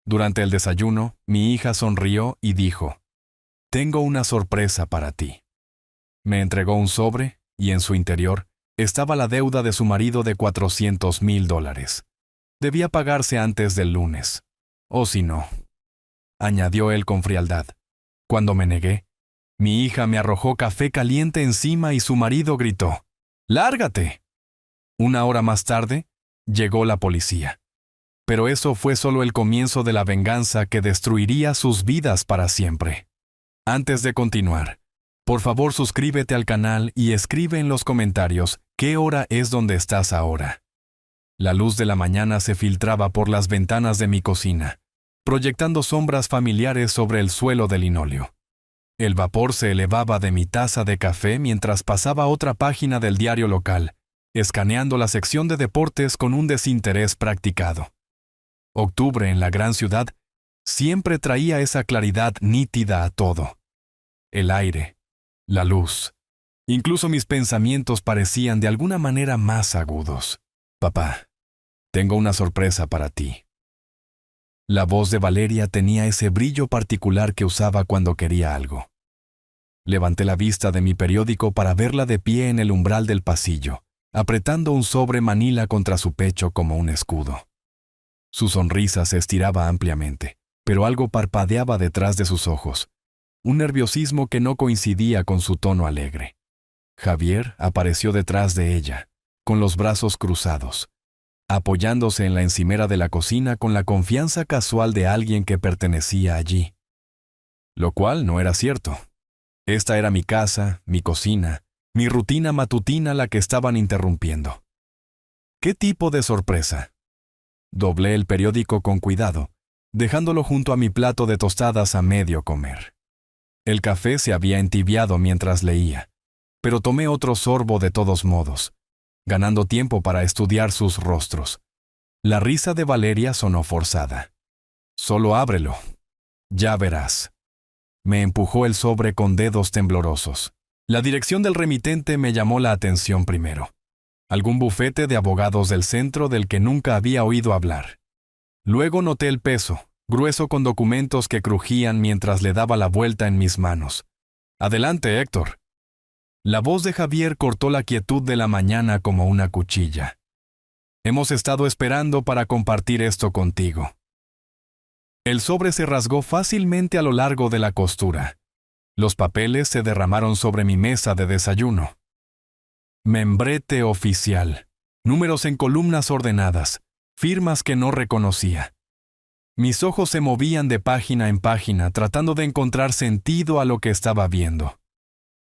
Durante el desayuno, mi hija sonrió y dijo, «Tengo una sorpresa para ti». Me entregó un sobre y en su interior estaba la deuda de su marido de $400,000. Debía pagarse antes del lunes. O si no, añadió él con frialdad. Cuando me negué, mi hija me arrojó café caliente encima y su marido gritó, «¡Lárgate!». Una hora más tarde, llegó la policía. Pero eso fue solo el comienzo de la venganza que destruiría sus vidas para siempre. Antes de continuar, por favor suscríbete al canal y escribe en los comentarios qué hora es donde estás ahora. La luz de la mañana se filtraba por las ventanas de mi cocina, proyectando sombras familiares sobre el suelo de linóleo. El vapor se elevaba de mi taza de café mientras pasaba otra página del diario local, escaneando la sección de deportes con un desinterés practicado. Octubre en la gran ciudad siempre traía esa claridad nítida a todo. El aire, la luz, incluso mis pensamientos parecían de alguna manera más agudos. «Papá, tengo una sorpresa para ti». La voz de Valeria tenía ese brillo particular que usaba cuando quería algo. Levanté la vista de mi periódico para verla de pie en el umbral del pasillo, apretando un sobre manila contra su pecho como un escudo. Su sonrisa se estiraba ampliamente, pero algo parpadeaba detrás de sus ojos, un nerviosismo que no coincidía con su tono alegre. Javier apareció detrás de ella, con los brazos cruzados, apoyándose en la encimera de la cocina con la confianza casual de alguien que pertenecía allí. Lo cual no era cierto. Esta era mi casa, mi cocina, mi rutina matutina la que estaban interrumpiendo. ¿Qué tipo de sorpresa? Doblé el periódico con cuidado, dejándolo junto a mi plato de tostadas a medio comer. El café se había entibiado mientras leía, pero tomé otro sorbo de todos modos, ganando tiempo para estudiar sus rostros. La risa de Valeria sonó forzada. «Solo ábrelo. Ya verás». Me empujó el sobre con dedos temblorosos. La dirección del remitente me llamó la atención primero. Algún bufete de abogados del centro del que nunca había oído hablar. Luego noté el peso, grueso con documentos que crujían mientras le daba la vuelta en mis manos. «Adelante, Héctor». La voz de Javier cortó la quietud de la mañana como una cuchilla. «Hemos estado esperando para compartir esto contigo». El sobre se rasgó fácilmente a lo largo de la costura. Los papeles se derramaron sobre mi mesa de desayuno. Membrete oficial. Números en columnas ordenadas. Firmas que no reconocía. Mis ojos se movían de página en página tratando de encontrar sentido a lo que estaba viendo.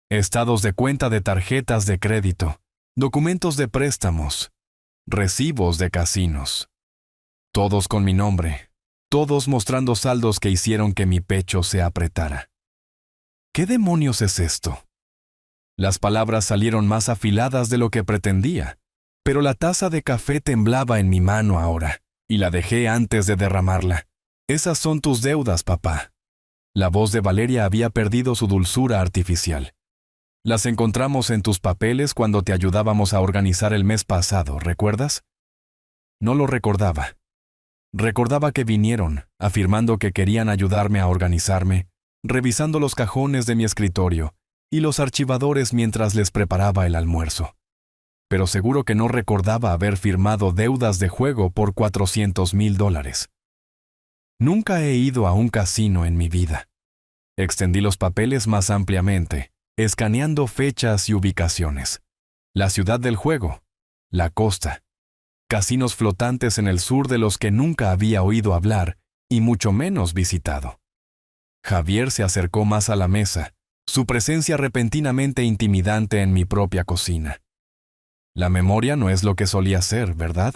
Estados de cuenta de tarjetas de crédito, documentos de préstamos, recibos de casinos. Todos con mi nombre. Todos mostrando saldos que hicieron que mi pecho se apretara. ¿Qué demonios es esto? Las palabras salieron más afiladas de lo que pretendía, pero la taza de café temblaba en mi mano ahora, y la dejé antes de derramarla. «Esas son tus deudas, papá». La voz de Valeria había perdido su dulzura artificial. «Las encontramos en tus papeles cuando te ayudábamos a organizar el mes pasado, ¿recuerdas?» No lo recordaba. Recordaba que vinieron, afirmando que querían ayudarme a organizarme, revisando los cajones de mi escritorio y los archivadores mientras les preparaba el almuerzo. Pero seguro que no recordaba haber firmado deudas de juego por $400,000. Nunca he ido a un casino en mi vida. Extendí los papeles más ampliamente, escaneando fechas y ubicaciones. La ciudad del juego, la costa. Casinos flotantes en el sur de los que nunca había oído hablar y mucho menos visitado. Javier se acercó más a la mesa, su presencia repentinamente intimidante en mi propia cocina. La memoria no es lo que solía ser, ¿verdad?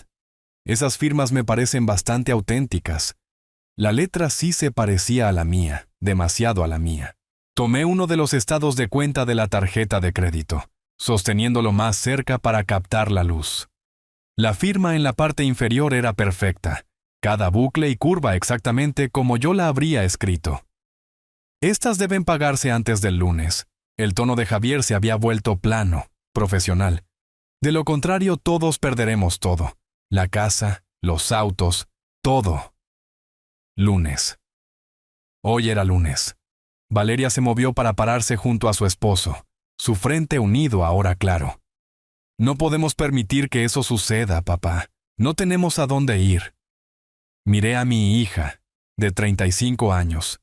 Esas firmas me parecen bastante auténticas. La letra sí se parecía a la mía, demasiado a la mía. Tomé uno de los estados de cuenta de la tarjeta de crédito, sosteniéndolo más cerca para captar la luz. La firma en la parte inferior era perfecta, cada bucle y curva exactamente como yo la habría escrito. «Estas deben pagarse antes del lunes». El tono de Javier se había vuelto plano, profesional. «De lo contrario, todos perderemos todo. La casa, los autos, todo». Lunes. Hoy era lunes. Valeria se movió para pararse junto a su esposo, su frente unido ahora claro. No podemos permitir que eso suceda, papá. No tenemos a dónde ir. Miré a mi hija, de 35 años,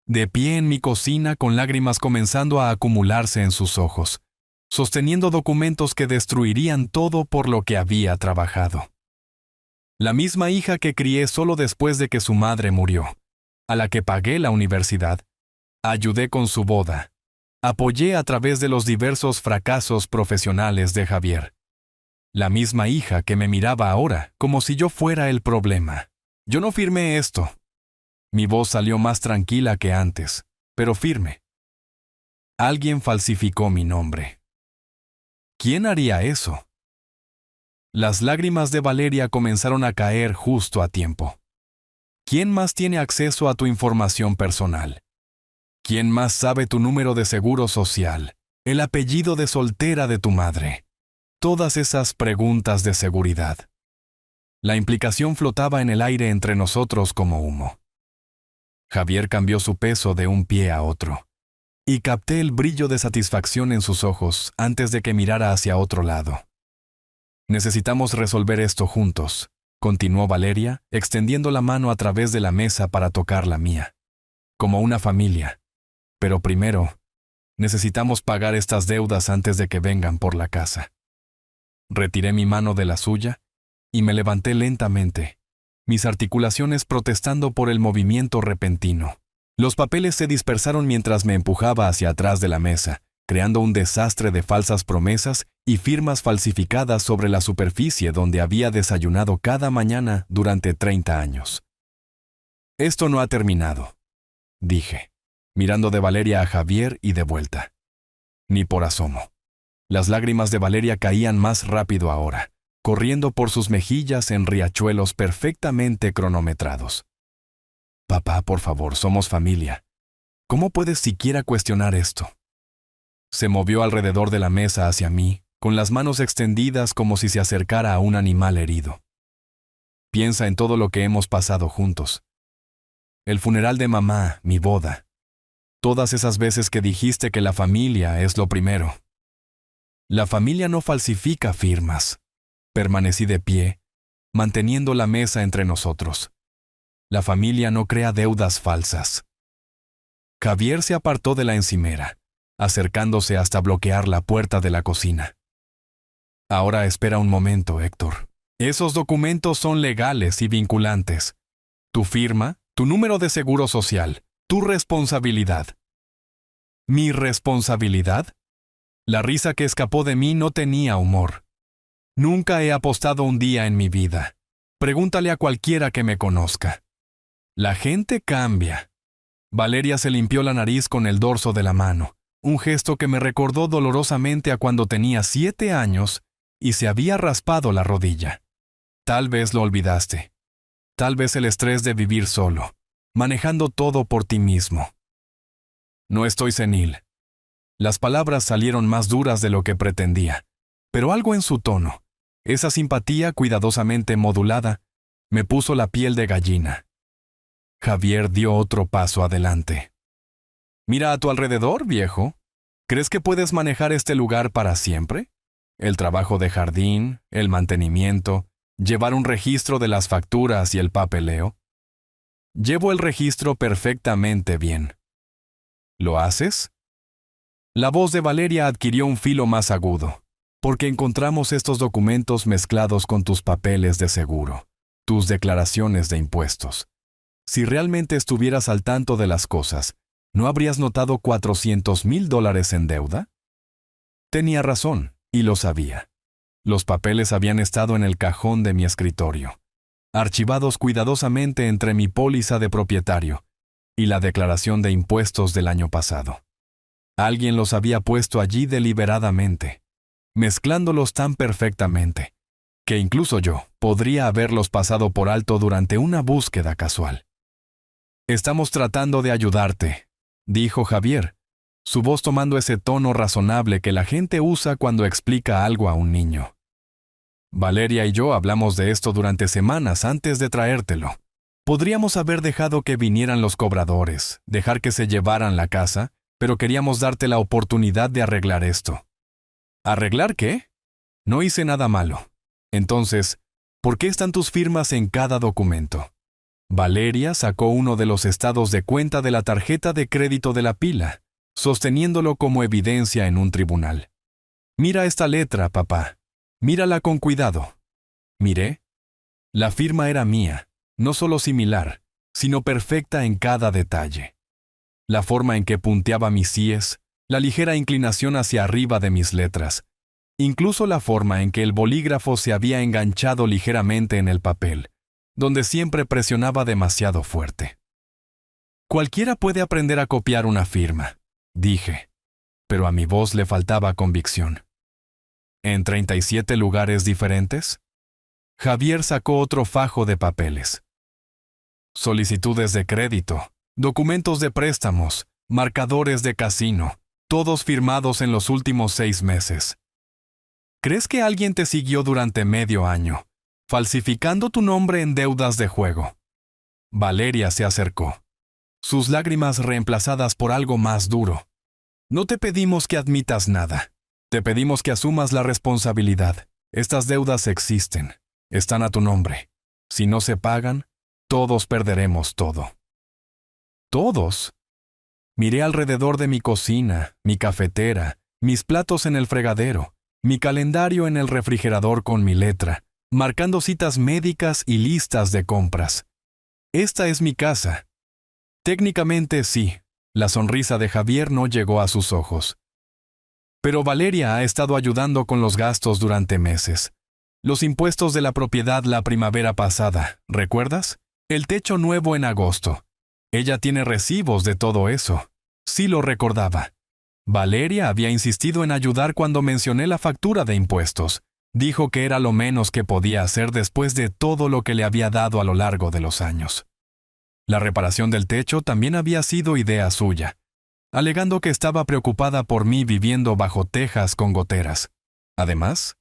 de pie en mi cocina con lágrimas comenzando a acumularse en sus ojos, sosteniendo documentos que destruirían todo por lo que había trabajado. La misma hija que crié solo después de que su madre murió, a la que pagué la universidad, ayudé con su boda, apoyé a través de los diversos fracasos profesionales de Javier. La misma hija que me miraba ahora como si yo fuera el problema. Yo no firmé esto. Mi voz salió más tranquila que antes, pero firme. Alguien falsificó mi nombre. ¿Quién haría eso? Las lágrimas de Valeria comenzaron a caer justo a tiempo. ¿Quién más tiene acceso a tu información personal? ¿Quién más sabe tu número de seguro social, el apellido de soltera de tu madre? Todas esas preguntas de seguridad. La implicación flotaba en el aire entre nosotros como humo. Javier cambió su peso de un pie a otro, y capté el brillo de satisfacción en sus ojos antes de que mirara hacia otro lado. Necesitamos resolver esto juntos, continuó Valeria, extendiendo la mano a través de la mesa para tocar la mía. Como una familia. Pero primero, necesitamos pagar estas deudas antes de que vengan por la casa. Retiré mi mano de la suya y me levanté lentamente, mis articulaciones protestando por el movimiento repentino. Los papeles se dispersaron mientras me empujaba hacia atrás de la mesa, creando un desastre de falsas promesas y firmas falsificadas sobre la superficie donde había desayunado cada mañana durante 30 años. Esto no ha terminado, dije, mirando de Valeria a Javier y de vuelta. Ni por asomo. Las lágrimas de Valeria caían más rápido ahora, corriendo por sus mejillas en riachuelos perfectamente cronometrados. Papá, por favor, somos familia. ¿Cómo puedes siquiera cuestionar esto? Se movió alrededor de la mesa hacia mí, con las manos extendidas como si se acercara a un animal herido. Piensa en todo lo que hemos pasado juntos. El funeral de mamá, mi boda. Todas esas veces que dijiste que la familia es lo primero. La familia no falsifica firmas. Permanecí de pie, manteniendo la mesa entre nosotros. La familia no crea deudas falsas. Javier se apartó de la encimera, acercándose hasta bloquear la puerta de la cocina. Ahora espera un momento, Héctor. Esos documentos son legales y vinculantes. Tu firma, tu número de seguro social, tu responsabilidad. ¿Mi responsabilidad? La risa que escapó de mí no tenía humor. Nunca he apostado un día en mi vida. Pregúntale a cualquiera que me conozca. La gente cambia. Valeria se limpió la nariz con el dorso de la mano, un gesto que me recordó dolorosamente a cuando tenía 7 años y se había raspado la rodilla. Tal vez lo olvidaste. Tal vez el estrés de vivir solo, manejando todo por ti mismo. No estoy senil. Las palabras salieron más duras de lo que pretendía, pero algo en su tono, esa simpatía cuidadosamente modulada, me puso la piel de gallina. Javier dio otro paso adelante. Mira a tu alrededor, viejo. ¿Crees que puedes manejar este lugar para siempre? El trabajo de jardín, el mantenimiento, llevar un registro de las facturas y el papeleo. Llevo el registro perfectamente bien. ¿Lo haces? La voz de Valeria adquirió un filo más agudo, porque encontramos estos documentos mezclados con tus papeles de seguro, tus declaraciones de impuestos. Si realmente estuvieras al tanto de las cosas, ¿no habrías notado $400,000 en deuda? Tenía razón, y lo sabía. Los papeles habían estado en el cajón de mi escritorio, archivados cuidadosamente entre mi póliza de propietario y la declaración de impuestos del año pasado. Alguien los había puesto allí deliberadamente, mezclándolos tan perfectamente, que incluso yo podría haberlos pasado por alto durante una búsqueda casual. Estamos tratando de ayudarte, dijo Javier, su voz tomando ese tono razonable que la gente usa cuando explica algo a un niño. Valeria y yo hablamos de esto durante semanas antes de traértelo. Podríamos haber dejado que vinieran los cobradores, dejar que se llevaran la casa, pero queríamos darte la oportunidad de arreglar esto. ¿Arreglar qué? No hice nada malo. Entonces, ¿por qué están tus firmas en cada documento? Valeria sacó uno de los estados de cuenta de la tarjeta de crédito de la pila, sosteniéndolo como evidencia en un tribunal. Mira esta letra, papá. Mírala con cuidado. Miré. La firma era mía, no solo similar, sino perfecta en cada detalle. La forma en que punteaba mis íes, la ligera inclinación hacia arriba de mis letras, incluso la forma en que el bolígrafo se había enganchado ligeramente en el papel, donde siempre presionaba demasiado fuerte. Cualquiera puede aprender a copiar una firma, dije, pero a mi voz le faltaba convicción. ¿En 37 lugares diferentes? Javier sacó otro fajo de papeles. Solicitudes de crédito, documentos de préstamos, marcadores de casino, todos firmados en los últimos 6 meses. ¿Crees que alguien te siguió durante medio año, falsificando tu nombre en deudas de juego? Valeria se acercó, sus lágrimas reemplazadas por algo más duro. No te pedimos que admitas nada. Te pedimos que asumas la responsabilidad. Estas deudas existen. Están a tu nombre. Si no se pagan, todos perderemos todo. ¿Todos? Miré alrededor de mi cocina, mi cafetera, mis platos en el fregadero, mi calendario en el refrigerador con mi letra, marcando citas médicas y listas de compras. Esta es mi casa. Técnicamente sí. La sonrisa de Javier no llegó a sus ojos. Pero Valeria ha estado ayudando con los gastos durante meses. Los impuestos de la propiedad la primavera pasada, ¿recuerdas? El techo nuevo en agosto. Ella tiene recibos de todo eso. Sí lo recordaba. Valeria había insistido en ayudar cuando mencioné la factura de impuestos. Dijo que era lo menos que podía hacer después de todo lo que le había dado a lo largo de los años. La reparación del techo también había sido idea suya, alegando que estaba preocupada por mí viviendo bajo tejas con goteras. Además,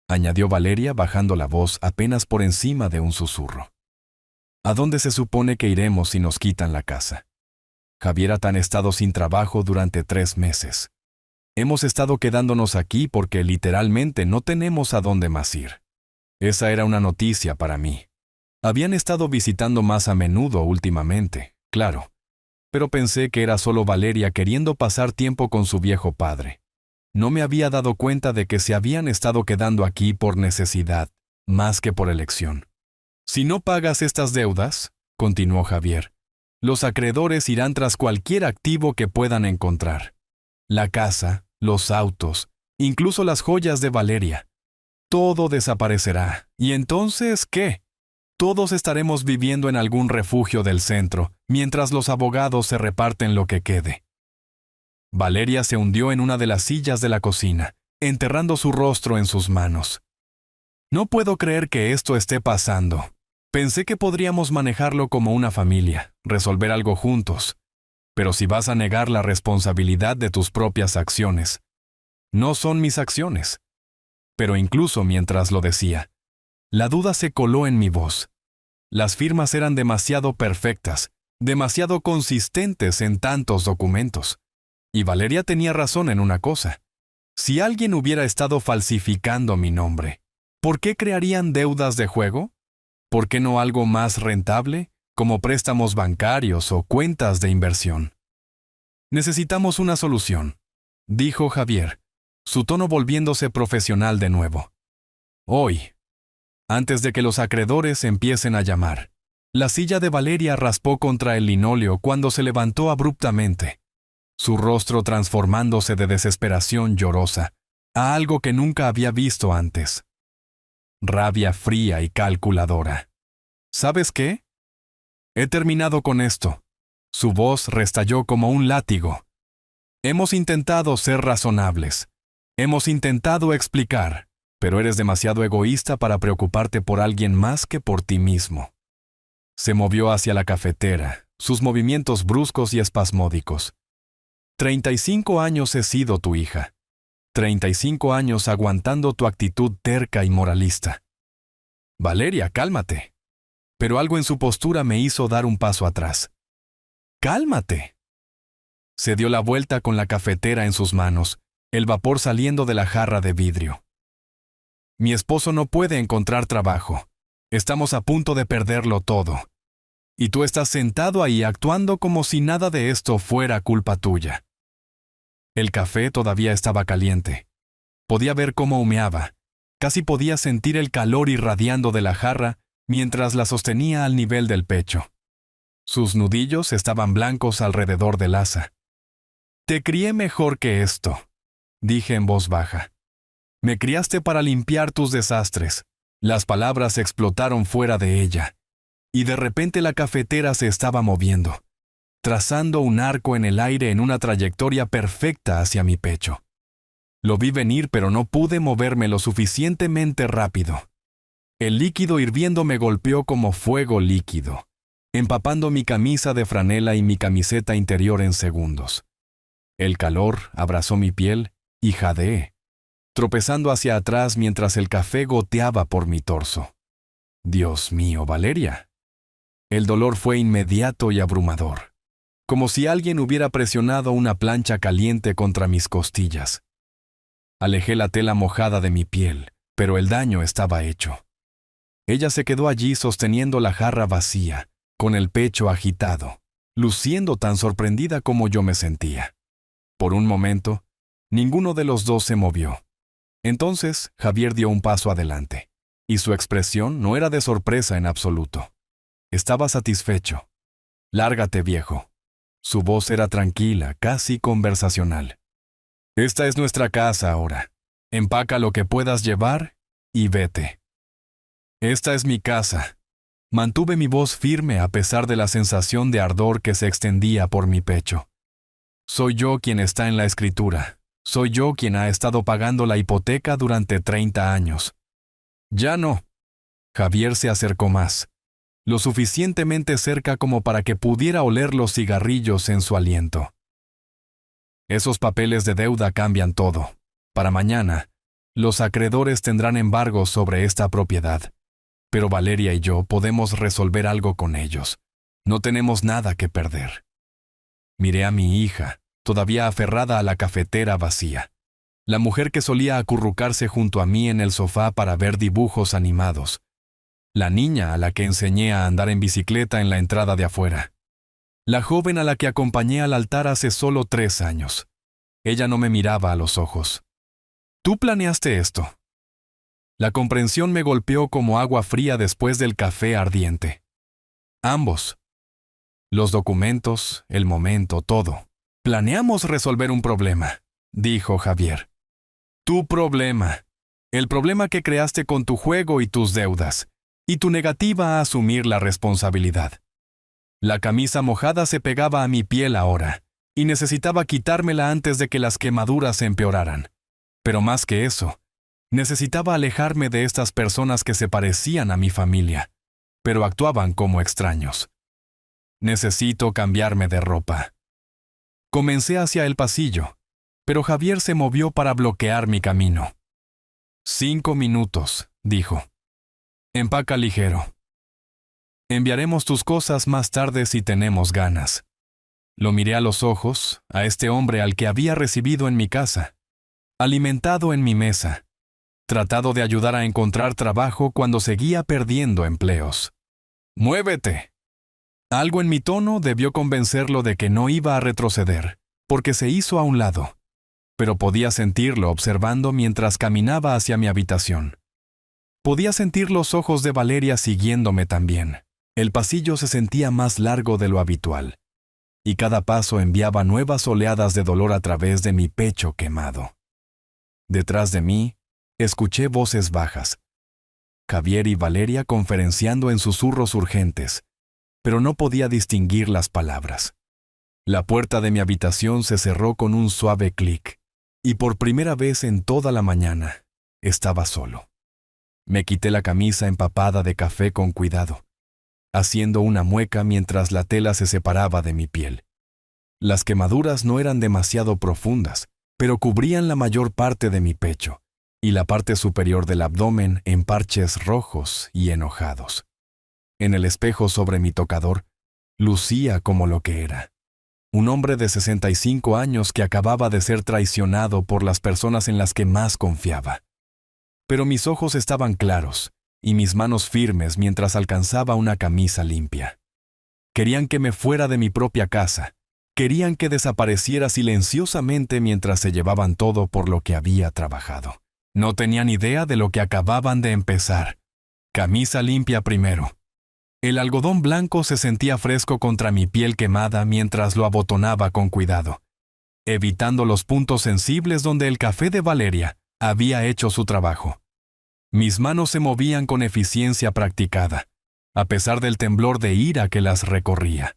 añadió Valeria bajando la voz apenas por encima de un susurro, ¿a dónde se supone que iremos si nos quitan la casa? Javier ha estado sin trabajo durante 3 meses. Hemos estado quedándonos aquí porque literalmente no tenemos a dónde más ir. Esa era una noticia para mí. Habían estado visitando más a menudo últimamente, claro, pero pensé que era solo Valeria queriendo pasar tiempo con su viejo padre. No me había dado cuenta de que se habían estado quedando aquí por necesidad, más que por elección. Si no pagas estas deudas, continuó Javier, los acreedores irán tras cualquier activo que puedan encontrar. La casa, los autos, incluso las joyas de Valeria. Todo desaparecerá. ¿Y entonces qué? Todos estaremos viviendo en algún refugio del centro, mientras los abogados se reparten lo que quede. Valeria se hundió en una de las sillas de la cocina, enterrando su rostro en sus manos. No puedo creer que esto esté pasando. Pensé que podríamos manejarlo como una familia, resolver algo juntos. Pero si vas a negar la responsabilidad de tus propias acciones, no son mis acciones. Pero incluso mientras lo decía, la duda se coló en mi voz. Las firmas eran demasiado perfectas, demasiado consistentes en tantos documentos. Y Valeria tenía razón en una cosa. Si alguien hubiera estado falsificando mi nombre, ¿por qué crearían deudas de juego? ¿Por qué no algo más rentable, como préstamos bancarios o cuentas de inversión? Necesitamos una solución, dijo Javier, su tono volviéndose profesional de nuevo. Hoy, antes de que los acreedores empiecen a llamar. La silla de Valeria raspó contra el linóleo cuando se levantó abruptamente, su rostro transformándose de desesperación llorosa a algo que nunca había visto antes. Rabia fría y calculadora. ¿Sabes qué? He terminado con esto. Su voz restalló como un látigo. Hemos intentado ser razonables. Hemos intentado explicar, pero eres demasiado egoísta para preocuparte por alguien más que por ti mismo. Se movió hacia la cafetera, sus movimientos bruscos y espasmódicos. 35 años he sido tu hija. 35 años aguantando tu actitud terca y moralista. Valeria, cálmate. pero algo en su postura me hizo dar un paso atrás. ¡Cálmate! Se dio la vuelta con la cafetera en sus manos, el vapor saliendo de la jarra de vidrio. Mi esposo no puede encontrar trabajo. Estamos a punto de perderlo todo. Y tú estás sentado ahí actuando como si nada de esto fuera culpa tuya. El café todavía estaba caliente. Podía ver cómo humeaba. Casi podía sentir el calor irradiando de la jarra mientras la sostenía al nivel del pecho. Sus nudillos estaban blancos alrededor del asa. «Te crié mejor que esto», dije en voz baja. «Me criaste para limpiar tus desastres». Las palabras explotaron fuera de ella, y de repente la cafetera se estaba moviendo, trazando un arco en el aire en una trayectoria perfecta hacia mi pecho. Lo vi venir, pero no pude moverme lo suficientemente rápido. El líquido hirviendo me golpeó como fuego líquido, empapando mi camisa de franela y mi camiseta interior en segundos. El calor abrazó mi piel y jadeé, tropezando hacia atrás mientras el café goteaba por mi torso. Dios mío, Valeria. El dolor fue inmediato y abrumador, como si alguien hubiera presionado una plancha caliente contra mis costillas. Alejé la tela mojada de mi piel, pero el daño estaba hecho. Ella se quedó allí sosteniendo la jarra vacía, con el pecho agitado, luciendo tan sorprendida como yo me sentía. Por un momento, ninguno de los dos se movió. Entonces, Javier dio un paso adelante, y su expresión no era de sorpresa en absoluto. Estaba satisfecho. «Lárgate, viejo». Su voz era tranquila, casi conversacional. «Esta es nuestra casa ahora. Empaca lo que puedas llevar y vete». «Esta es mi casa». Mantuve mi voz firme a pesar de la sensación de ardor que se extendía por mi pecho. «Soy yo quien está en la escritura. Soy yo quien ha estado pagando la hipoteca durante 30 años. Ya no». Javier se acercó más, lo suficientemente cerca como para que pudiera oler los cigarrillos en su aliento. «Esos papeles de deuda cambian todo. Para mañana, los acreedores tendrán embargos sobre esta propiedad. Pero Valeria y yo podemos resolver algo con ellos. No tenemos nada que perder». Miré a mi hija, todavía aferrada a la cafetera vacía. La mujer que solía acurrucarse junto a mí en el sofá para ver dibujos animados. La niña a la que enseñé a andar en bicicleta en la entrada de afuera. La joven a la que acompañé al altar hace solo 3 años. Ella no me miraba a los ojos. «Tú planeaste esto». La comprensión me golpeó como agua fría después del café ardiente. Ambos. Los documentos, el momento, todo. «Planeamos resolver un problema», dijo Javier. «Tu problema. El problema que creaste con tu juego y tus deudas, y tu negativa a asumir la responsabilidad». La camisa mojada se pegaba a mi piel ahora, y necesitaba quitármela antes de que las quemaduras se empeoraran. Pero más que eso, necesitaba alejarme de estas personas que se parecían a mi familia, pero actuaban como extraños. Necesito cambiarme de ropa. Comencé hacia el pasillo, pero Javier se movió para bloquear mi camino. 5 minutos, dijo. Empaca ligero. Enviaremos tus cosas más tarde si tenemos ganas. Lo miré a los ojos, a este hombre al que había recibido en mi casa, alimentado en mi mesa, tratado de ayudar a encontrar trabajo cuando seguía perdiendo empleos. ¡Muévete! Algo en mi tono debió convencerlo de que no iba a retroceder, porque se hizo a un lado, pero podía sentirlo observando mientras caminaba hacia mi habitación. Podía sentir los ojos de Valeria siguiéndome también. El pasillo se sentía más largo de lo habitual, y cada paso enviaba nuevas oleadas de dolor a través de mi pecho quemado. Detrás de mí, escuché voces bajas. Javier y Valeria conferenciando en susurros urgentes, pero no podía distinguir las palabras. La puerta de mi habitación se cerró con un suave clic, y por primera vez en toda la mañana, estaba solo. Me quité la camisa empapada de café con cuidado, haciendo una mueca mientras la tela se separaba de mi piel. Las quemaduras no eran demasiado profundas, pero cubrían la mayor parte de mi pecho, y la parte superior del abdomen en parches rojos y enojados. en el espejo sobre mi tocador, lucía como lo que era. Un hombre de 65 años que acababa de ser traicionado por las personas en las que más confiaba. Pero mis ojos estaban claros y mis manos firmes mientras alcanzaba una camisa limpia. Querían que me fuera de mi propia casa. Querían que desapareciera silenciosamente mientras se llevaban todo por lo que había trabajado. No tenían idea de lo que acababan de empezar. Camisa limpia primero. El algodón blanco se sentía fresco contra mi piel quemada mientras lo abotonaba con cuidado, evitando los puntos sensibles donde el café de Valeria había hecho su trabajo. Mis manos se movían con eficiencia practicada, a pesar del temblor de ira que las recorría.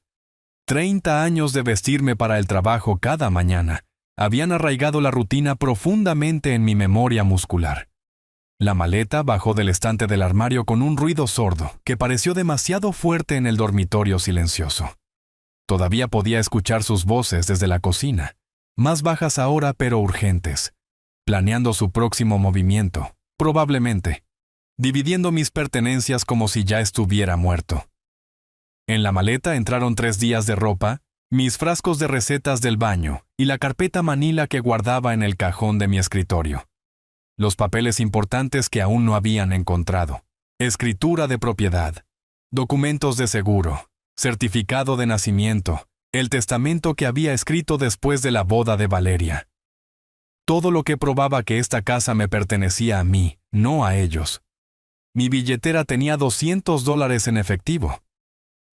30 años de vestirme para el trabajo cada mañana habían arraigado la rutina profundamente en mi memoria muscular. La maleta bajó del estante del armario con un ruido sordo que pareció demasiado fuerte en el dormitorio silencioso. Todavía podía escuchar sus voces desde la cocina, más bajas ahora pero urgentes, planeando su próximo movimiento, probablemente, dividiendo mis pertenencias como si ya estuviera muerto. En la maleta entraron 3 días de ropa, mis frascos de recetas del baño y la carpeta manila que guardaba en el cajón de mi escritorio. Los papeles importantes que aún no habían encontrado. Escritura de propiedad, documentos de seguro, certificado de nacimiento, el testamento que había escrito después de la boda de Valeria. Todo lo que probaba que esta casa me pertenecía a mí, no a ellos. Mi billetera tenía $200 en efectivo.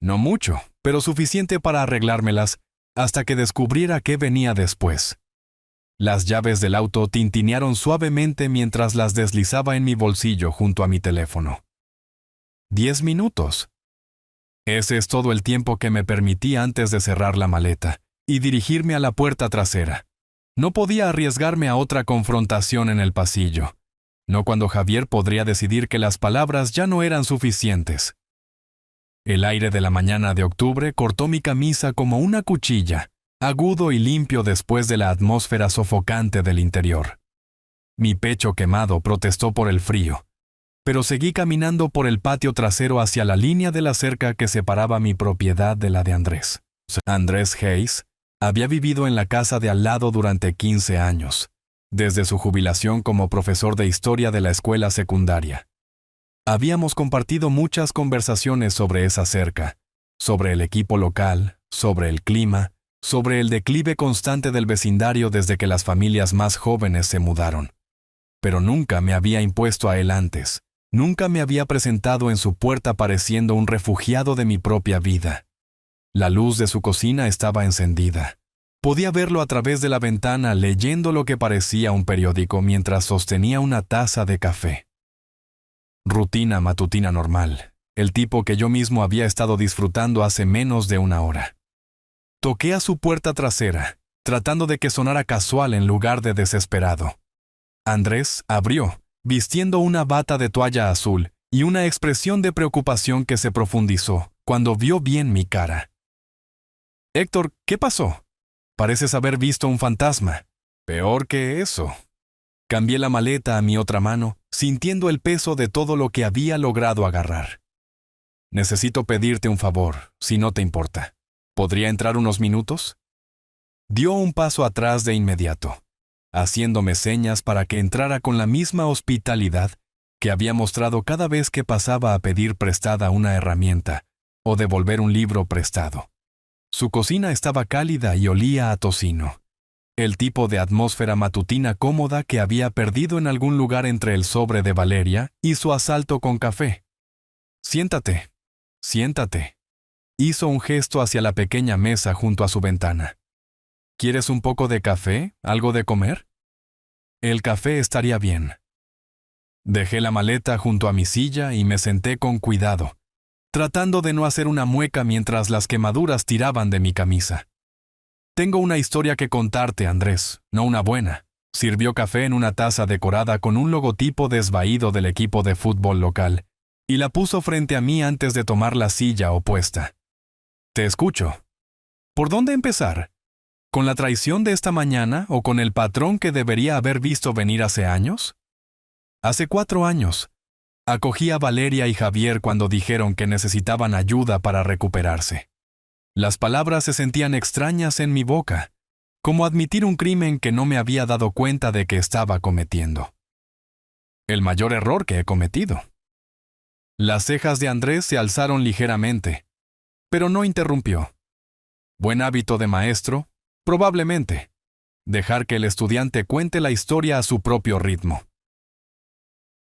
No mucho, pero suficiente para arreglármelas hasta que descubriera qué venía después. Las llaves del auto tintinearon suavemente mientras las deslizaba en mi bolsillo junto a mi teléfono. 10 minutos. Ese es todo el tiempo que me permití antes de cerrar la maleta y dirigirme a la puerta trasera. No podía arriesgarme a otra confrontación en el pasillo, no cuando Javier podría decidir que las palabras ya no eran suficientes. El aire de la mañana de octubre cortó mi camisa como una cuchilla, agudo y limpio después de la atmósfera sofocante del interior. Mi pecho quemado protestó por el frío, pero seguí caminando por el patio trasero hacia la línea de la cerca que separaba mi propiedad de la de Andrés. Andrés Hayes había vivido en la casa de al lado durante 15 años, desde su jubilación como profesor de historia de la escuela secundaria. Habíamos compartido muchas conversaciones sobre esa cerca, sobre el equipo local, sobre el clima, sobre el declive constante del vecindario desde que las familias más jóvenes se mudaron. Pero nunca me había impuesto a él antes, nunca me había presentado en su puerta pareciendo un refugiado de mi propia vida. La luz de su cocina estaba encendida. Podía verlo a través de la ventana leyendo lo que parecía un periódico mientras sostenía una taza de café. Rutina matutina normal, el tipo que yo mismo había estado disfrutando hace menos de una hora. Toqué a su puerta trasera, tratando de que sonara casual en lugar de desesperado. Andrés abrió, vistiendo una bata de toalla azul y una expresión de preocupación que se profundizó cuando vio bien mi cara. «Héctor, ¿qué pasó? Pareces haber visto un fantasma». «Peor que eso». Cambié la maleta a mi otra mano, sintiendo el peso de todo lo que había logrado agarrar. «Necesito pedirte un favor, si no te importa. ¿Podría entrar unos minutos?» Dio un paso atrás de inmediato, haciéndome señas para que entrara con la misma hospitalidad que había mostrado cada vez que pasaba a pedir prestada una herramienta o devolver un libro prestado. Su cocina estaba cálida y olía a tocino, el tipo de atmósfera matutina cómoda que había perdido en algún lugar entre el sobre de Valeria y su asalto con café. «Siéntate, siéntate». Hizo un gesto hacia la pequeña mesa junto a su ventana. «¿Quieres un poco de café? ¿Algo de comer?» «El café estaría bien». Dejé la maleta junto a mi silla y me senté con cuidado, tratando de no hacer una mueca mientras las quemaduras tiraban de mi camisa. «Tengo una historia que contarte, Andrés, no una buena». Sirvió café en una taza decorada con un logotipo desvaído del equipo de fútbol local y la puso frente a mí antes de tomar la silla opuesta. «Te escucho. ¿Por dónde empezar? ¿Con la traición de esta mañana o con el patrón que debería haber visto venir hace años?» «Hace 4 años. Acogí a Valeria y Javier cuando dijeron que necesitaban ayuda para recuperarse. Las palabras se sentían extrañas en mi boca, como admitir un crimen que no me había dado cuenta de que estaba cometiendo. El mayor error que he cometido. Las cejas de Andrés se alzaron ligeramente, pero no interrumpió. Buen hábito de maestro, probablemente. Dejar que el estudiante cuente la historia a su propio ritmo.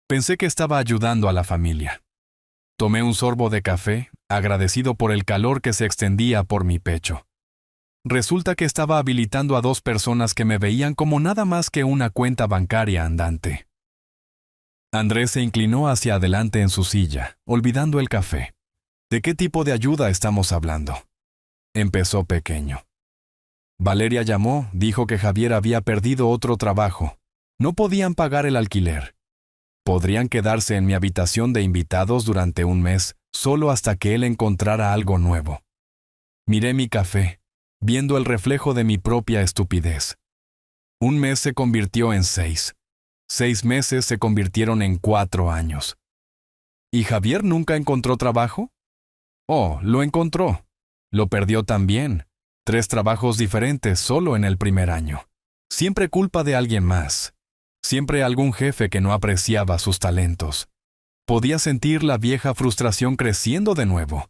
Pensé que estaba ayudando a la familia. Tomé un sorbo de café, agradecido por el calor que se extendía por mi pecho. Resulta que estaba habilitando a 2 personas que me veían como nada más que una cuenta bancaria andante. Andrés se inclinó hacia adelante en su silla, olvidando el café. ¿De qué tipo de ayuda estamos hablando? Empezó pequeño. Valeria llamó, dijo que Javier había perdido otro trabajo. No podían pagar el alquiler. Podrían quedarse en mi habitación de invitados durante un mes, solo hasta que él encontrara algo nuevo. Miré mi café, viendo el reflejo de mi propia estupidez. Un mes se convirtió en 6. 6 meses se convirtieron en 4 años. ¿Y Javier nunca encontró trabajo? Oh, lo encontró. Lo perdió también. 3 trabajos diferentes solo en el primer año. Siempre culpa de alguien más. Siempre algún jefe que no apreciaba sus talentos. Podía sentir la vieja frustración creciendo de nuevo.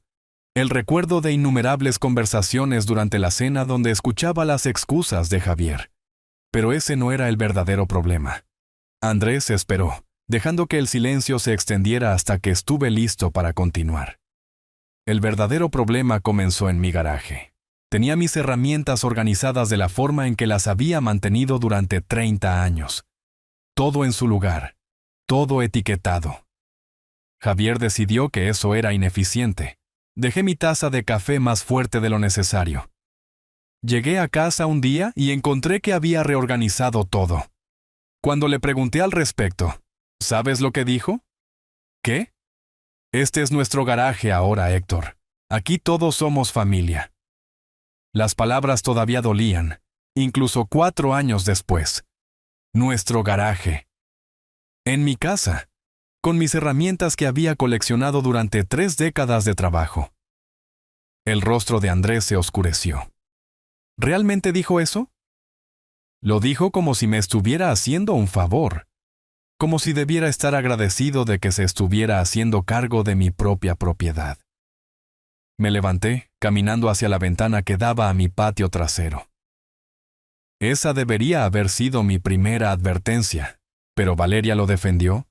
El recuerdo de innumerables conversaciones durante la cena donde escuchaba las excusas de Javier. Pero ese no era el verdadero problema. Andrés esperó, dejando que el silencio se extendiera hasta que estuve listo para continuar. El verdadero problema comenzó en mi garaje. Tenía mis herramientas organizadas de la forma en que las había mantenido durante 30 años. Todo en su lugar, todo etiquetado. Javier decidió que eso era ineficiente. Dejé mi taza de café más fuerte de lo necesario. Llegué a casa un día y encontré que había reorganizado todo. Cuando le pregunté al respecto, ¿sabes lo que dijo? ¿Qué? Este es nuestro garaje ahora, Héctor. Aquí todos somos familia. Las palabras todavía dolían, incluso 4 años después. Nuestro garaje. En mi casa, con mis herramientas que había coleccionado durante 3 décadas de trabajo. El rostro de Andrés se oscureció. ¿Realmente dijo eso? Lo dijo como si me estuviera haciendo un favor, como si debiera estar agradecido de que se estuviera haciendo cargo de mi propia propiedad. Me levanté, caminando hacia la ventana que daba a mi patio trasero. Esa debería haber sido mi primera advertencia, pero Valeria lo defendió.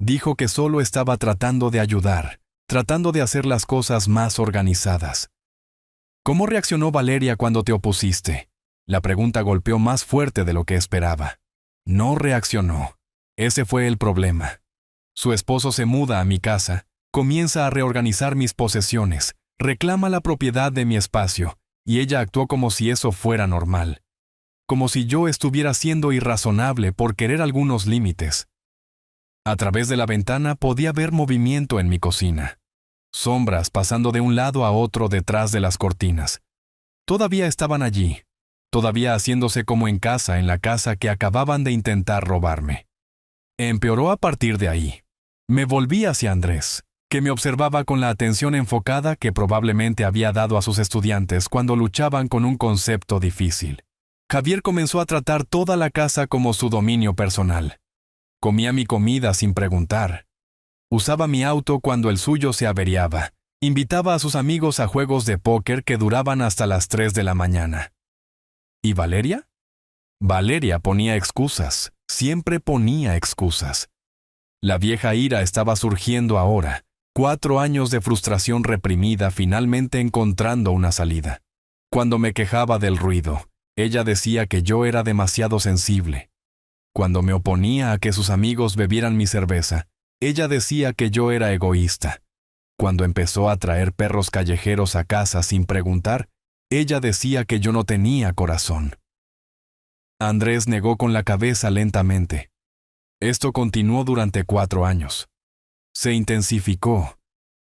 Dijo que solo estaba tratando de ayudar, tratando de hacer las cosas más organizadas. ¿Cómo reaccionó Valeria cuando te opusiste? La pregunta golpeó más fuerte de lo que esperaba. No reaccionó. Ese fue el problema. Su esposo se muda a mi casa, comienza a reorganizar mis posesiones, reclama la propiedad de mi espacio, y ella actuó como si eso fuera normal. Como si yo estuviera siendo irrazonable por querer algunos límites. A través de la ventana podía ver movimiento en mi cocina. Sombras pasando de un lado a otro detrás de las cortinas. Todavía estaban allí, todavía haciéndose como en casa, en la casa que acababan de intentar robarme. Empeoró a partir de ahí. Me volví hacia Andrés, que me observaba con la atención enfocada que probablemente había dado a sus estudiantes cuando luchaban con un concepto difícil. Javier comenzó a tratar toda la casa como su dominio personal. Comía mi comida sin preguntar. Usaba mi auto cuando el suyo se averiaba. Invitaba a sus amigos a juegos de póker que duraban hasta las 3 de la mañana. ¿Y Valeria? Valeria ponía excusas, siempre ponía excusas. La vieja ira estaba surgiendo ahora, 4 años de frustración reprimida finalmente encontrando una salida. Cuando me quejaba del ruido, ella decía que yo era demasiado sensible. Cuando me oponía a que sus amigos bebieran mi cerveza, ella decía que yo era egoísta. Cuando empezó a traer perros callejeros a casa sin preguntar, ella decía que yo no tenía corazón. Andrés negó con la cabeza lentamente. Esto continuó durante 4 años. Se intensificó.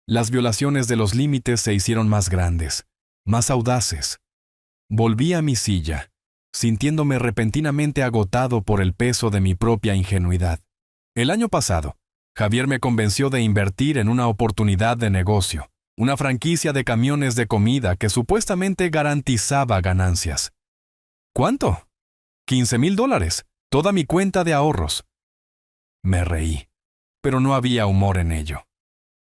Las violaciones de los límites se hicieron más grandes, más audaces. Volví a mi silla, sintiéndome repentinamente agotado por el peso de mi propia ingenuidad. El año pasado, Javier me convenció de invertir en una oportunidad de negocio, una franquicia de camiones de comida que supuestamente garantizaba ganancias. ¿Cuánto? $15,000, toda mi cuenta de ahorros. Me reí, pero no había humor en ello.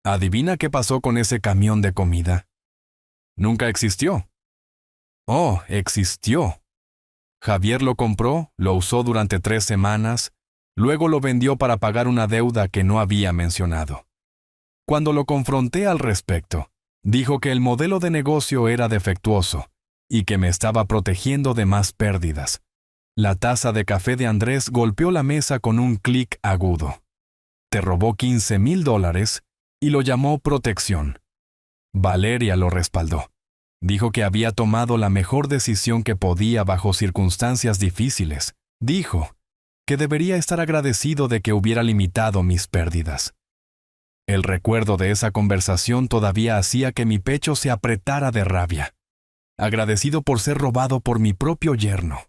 ¿Adivina qué pasó con ese camión de comida? Nunca existió. Oh, existió. Javier lo compró, lo usó durante 3 semanas, luego lo vendió para pagar una deuda que no había mencionado. Cuando lo confronté al respecto, dijo que el modelo de negocio era defectuoso y que me estaba protegiendo de más pérdidas. La taza de café de Andrés golpeó la mesa con un clic agudo. Te robó $15,000 y lo llamó protección. Valeria lo respaldó. Dijo que había tomado la mejor decisión que podía bajo circunstancias difíciles. Dijo que debería estar agradecido de que hubiera limitado mis pérdidas. El recuerdo de esa conversación todavía hacía que mi pecho se apretara de rabia. Agradecido por ser robado por mi propio yerno.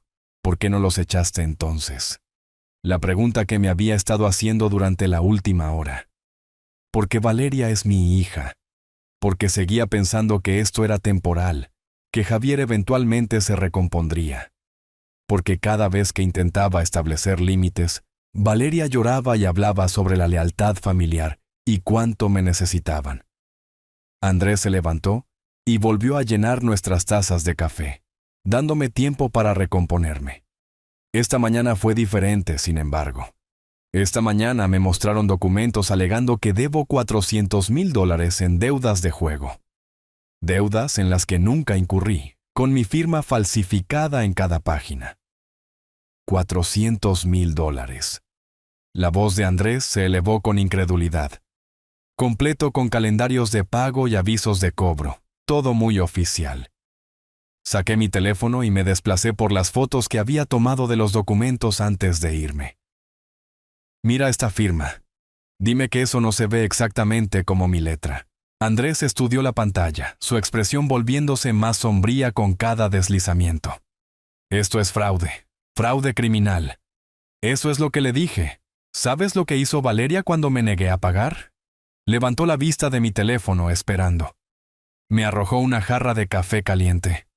¿Por qué no los echaste entonces? La pregunta que me había estado haciendo durante la última hora. Porque Valeria es mi hija. Porque seguía pensando que esto era temporal, que Javier eventualmente se recompondría. Porque cada vez que intentaba establecer límites, Valeria lloraba y hablaba sobre la lealtad familiar y cuánto me necesitaban. Andrés se levantó y volvió a llenar nuestras tazas de café, dándome tiempo para recomponerme. Esta mañana fue diferente, sin embargo. Esta mañana me mostraron documentos alegando que debo $400,000 en deudas de juego. Deudas en las que nunca incurrí, con mi firma falsificada en cada página. $400,000. La voz de Andrés se elevó con incredulidad. Completo con calendarios de pago y avisos de cobro, todo muy oficial. Saqué mi teléfono y me desplacé por las fotos que había tomado de los documentos antes de irme. Mira esta firma. Dime que eso no se ve exactamente como mi letra. Andrés estudió la pantalla, su expresión volviéndose más sombría con cada deslizamiento. Esto es fraude. Fraude criminal. Eso es lo que le dije. ¿Sabes lo que hizo Valeria cuando me negué a pagar? Levantó la vista de mi teléfono esperando. Me arrojó una jarra de café caliente.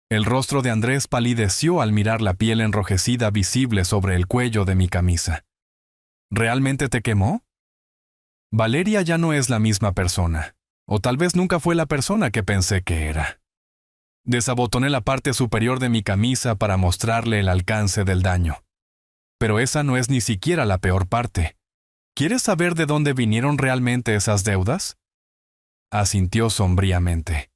El rostro de Andrés palideció al mirar la piel enrojecida visible sobre el cuello de mi camisa. ¿Realmente te quemó? Valeria ya no es la misma persona, o tal vez nunca fue la persona que pensé que era. Desabotoné la parte superior de mi camisa para mostrarle el alcance del daño. Pero esa no es ni siquiera la peor parte. ¿Quieres saber de dónde vinieron realmente esas deudas? Asintió sombríamente.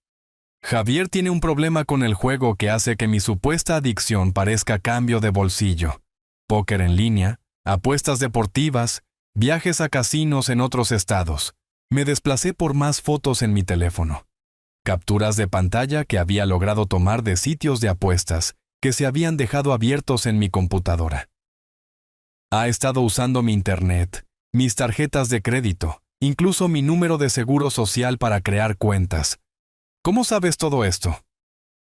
Javier tiene un problema con el juego que hace que mi supuesta adicción parezca cambio de bolsillo. Póker en línea, apuestas deportivas, viajes a casinos en otros estados. Me desplacé por más fotos en mi teléfono. Capturas de pantalla que había logrado tomar de sitios de apuestas que se habían dejado abiertos en mi computadora. Ha estado usando mi internet, mis tarjetas de crédito, incluso mi número de seguro social para crear cuentas. ¿Cómo sabes todo esto?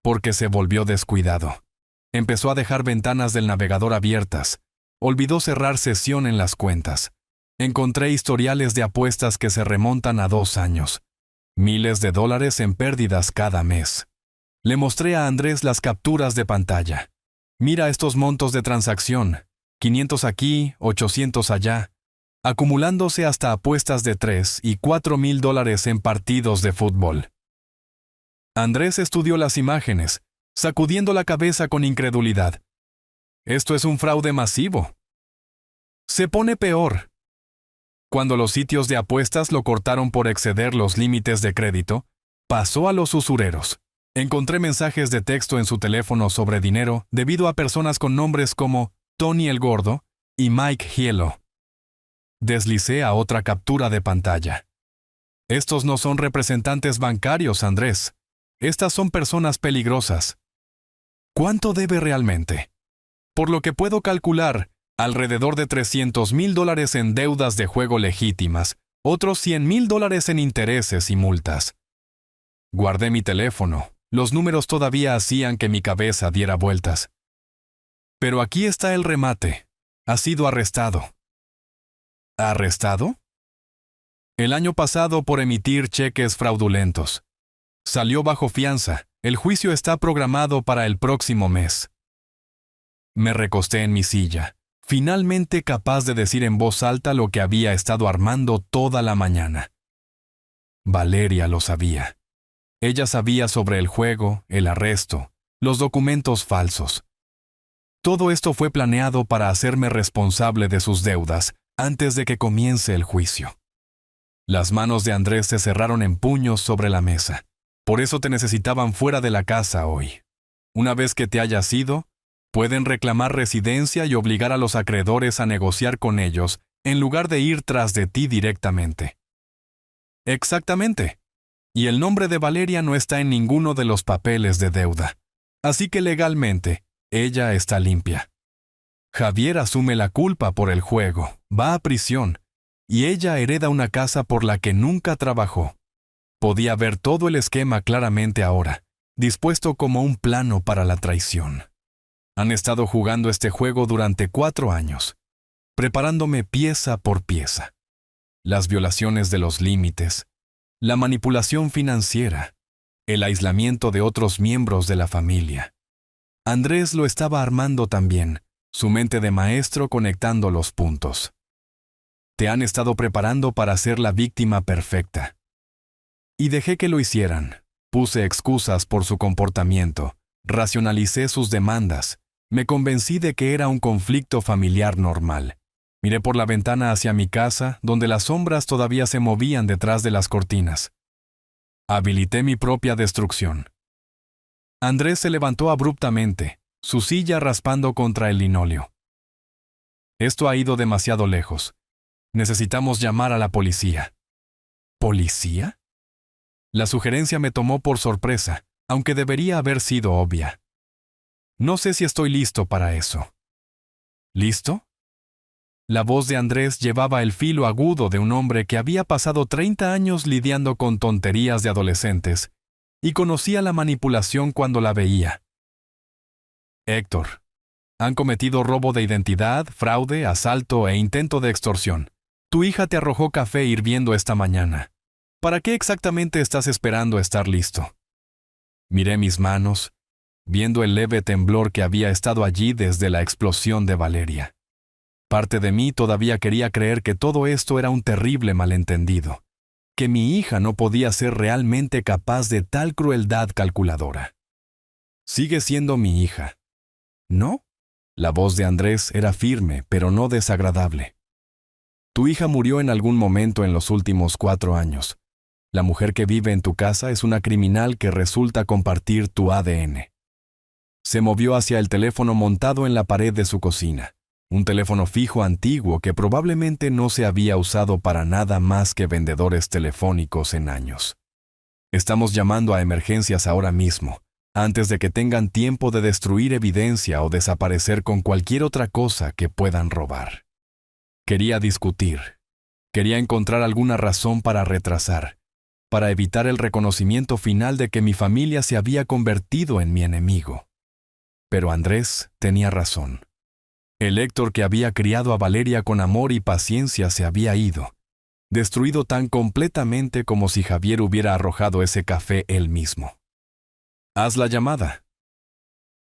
Porque se volvió descuidado. Empezó a dejar ventanas del navegador abiertas. Olvidó cerrar sesión en las cuentas. Encontré historiales de apuestas que se remontan a 2 años. Miles de dólares en pérdidas cada mes. Le mostré a Andrés las capturas de pantalla. Mira estos montos de transacción. 500 aquí, 800 allá. Acumulándose hasta apuestas de $3,000 y $4,000 en partidos de fútbol. Andrés estudió las imágenes, sacudiendo la cabeza con incredulidad. Esto es un fraude masivo. Se pone peor. Cuando los sitios de apuestas lo cortaron por exceder los límites de crédito, pasó a los usureros. Encontré mensajes de texto en su teléfono sobre dinero debido a personas con nombres como Tony el Gordo y Mike Hielo. Deslicé a otra captura de pantalla. Estos no son representantes bancarios, Andrés. Estas son personas peligrosas. ¿Cuánto debe realmente? Por lo que puedo calcular, alrededor de $300,000 en deudas de juego legítimas, otros $100,000 en intereses y multas. Guardé mi teléfono. Los números todavía hacían que mi cabeza diera vueltas. Pero aquí está el remate. Ha sido arrestado. ¿Arrestado? El año pasado por emitir cheques fraudulentos. Salió bajo fianza. El juicio está programado para el próximo mes. Me recosté en mi silla, finalmente capaz de decir en voz alta lo que había estado armando toda la mañana. Valeria lo sabía. Ella sabía sobre el juego, el arresto, los documentos falsos. Todo esto fue planeado para hacerme responsable de sus deudas antes de que comience el juicio. Las manos de Andrés se cerraron en puños sobre la mesa. Por eso te necesitaban fuera de la casa hoy. Una vez que te hayas ido, pueden reclamar residencia y obligar a los acreedores a negociar con ellos en lugar de ir tras de ti directamente. Exactamente. Y el nombre de Valeria no está en ninguno de los papeles de deuda. Así que legalmente, ella está limpia. Javier asume la culpa por el juego, va a prisión, y ella hereda una casa por la que nunca trabajó. Podía ver todo el esquema claramente ahora, dispuesto como un plano para la traición. Han estado jugando este juego durante 4 años, preparándome pieza por pieza. Las violaciones de los límites, la manipulación financiera, el aislamiento de otros miembros de la familia. Andrés lo estaba armando también, su mente de maestro conectando los puntos. Te han estado preparando para ser la víctima perfecta. Y dejé que lo hicieran. Puse excusas por su comportamiento, racionalicé sus demandas, me convencí de que era un conflicto familiar normal. Miré por la ventana hacia mi casa, donde las sombras todavía se movían detrás de las cortinas. Habilité mi propia destrucción. Andrés se levantó abruptamente, su silla raspando contra el linóleo. Esto ha ido demasiado lejos. Necesitamos llamar a la policía. ¿Policía? La sugerencia me tomó por sorpresa, aunque debería haber sido obvia. No sé si estoy listo para eso. ¿Listo? La voz de Andrés llevaba el filo agudo de un hombre que había pasado 30 años lidiando con tonterías de adolescentes y conocía la manipulación cuando la veía. Héctor, han cometido robo de identidad, fraude, asalto e intento de extorsión. Tu hija te arrojó café hirviendo esta mañana. ¿Para qué exactamente estás esperando estar listo? Miré mis manos, viendo el leve temblor que había estado allí desde la explosión de Valeria. Parte de mí todavía quería creer que todo esto era un terrible malentendido, que mi hija no podía ser realmente capaz de tal crueldad calculadora. Sigue siendo mi hija. ¿No? La voz de Andrés era firme, pero no desagradable. Tu hija murió en algún momento en los últimos 4 años. La mujer que vive en tu casa es una criminal que resulta compartir tu ADN. Se movió hacia el teléfono montado en la pared de su cocina, un teléfono fijo antiguo que probablemente no se había usado para nada más que vendedores telefónicos en años. Estamos llamando a emergencias ahora mismo, antes de que tengan tiempo de destruir evidencia o desaparecer con cualquier otra cosa que puedan robar. Quería discutir. Quería encontrar alguna razón para retrasar, para evitar el reconocimiento final de que mi familia se había convertido en mi enemigo. Pero Andrés tenía razón. El Héctor que había criado a Valeria con amor y paciencia se había ido, destruido tan completamente como si Javier hubiera arrojado ese café él mismo. Haz la llamada.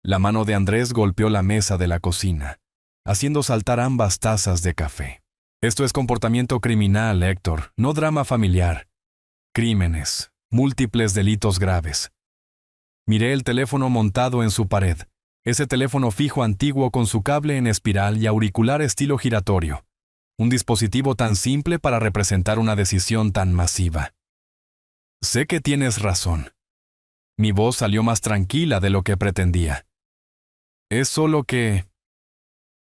La mano de Andrés golpeó la mesa de la cocina, haciendo saltar ambas tazas de café. Esto es comportamiento criminal, Héctor, no drama familiar. Crímenes, múltiples delitos graves. Miré el teléfono montado en su pared, ese teléfono fijo antiguo con su cable en espiral y auricular estilo giratorio. Un dispositivo tan simple para representar una decisión tan masiva. Sé que tienes razón. Mi voz salió más tranquila de lo que pretendía. Es solo que...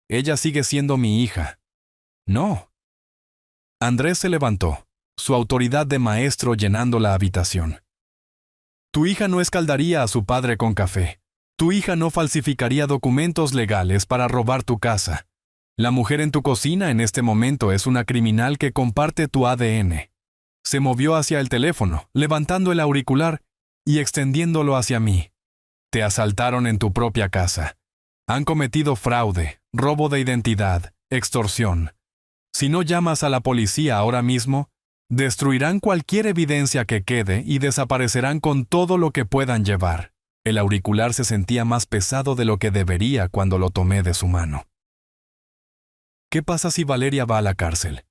ella sigue siendo mi hija. No. Andrés se levantó, su autoridad de maestro llenando la habitación. Tu hija no escaldaría a su padre con café. Tu hija no falsificaría documentos legales para robar tu casa. La mujer en tu cocina en este momento es una criminal que comparte tu ADN. Se movió hacia el teléfono, levantando el auricular y extendiéndolo hacia mí. Te asaltaron en tu propia casa. Han cometido fraude, robo de identidad, extorsión. Si no llamas a la policía ahora mismo, destruirán cualquier evidencia que quede y desaparecerán con todo lo que puedan llevar. El auricular se sentía más pesado de lo que debería cuando lo tomé de su mano. ¿Qué pasa si Valeria va a la cárcel?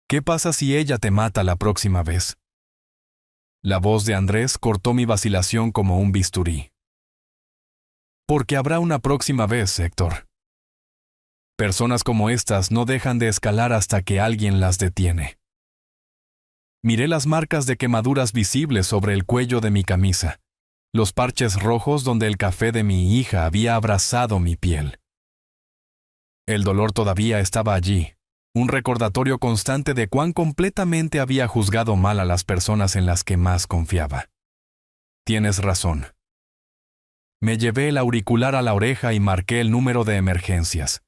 ¿Qué pasa si ella te mata la próxima vez? La voz de Andrés cortó mi vacilación como un bisturí. Porque habrá una próxima vez, Héctor. Personas como estas no dejan de escalar hasta que alguien las detiene. Miré las marcas de quemaduras visibles sobre el cuello de mi camisa, los parches rojos donde el café de mi hija había abrazado mi piel. El dolor todavía estaba allí, un recordatorio constante de cuán completamente había juzgado mal a las personas en las que más confiaba. Tienes razón. Me llevé el auricular a la oreja y marqué el número de emergencias.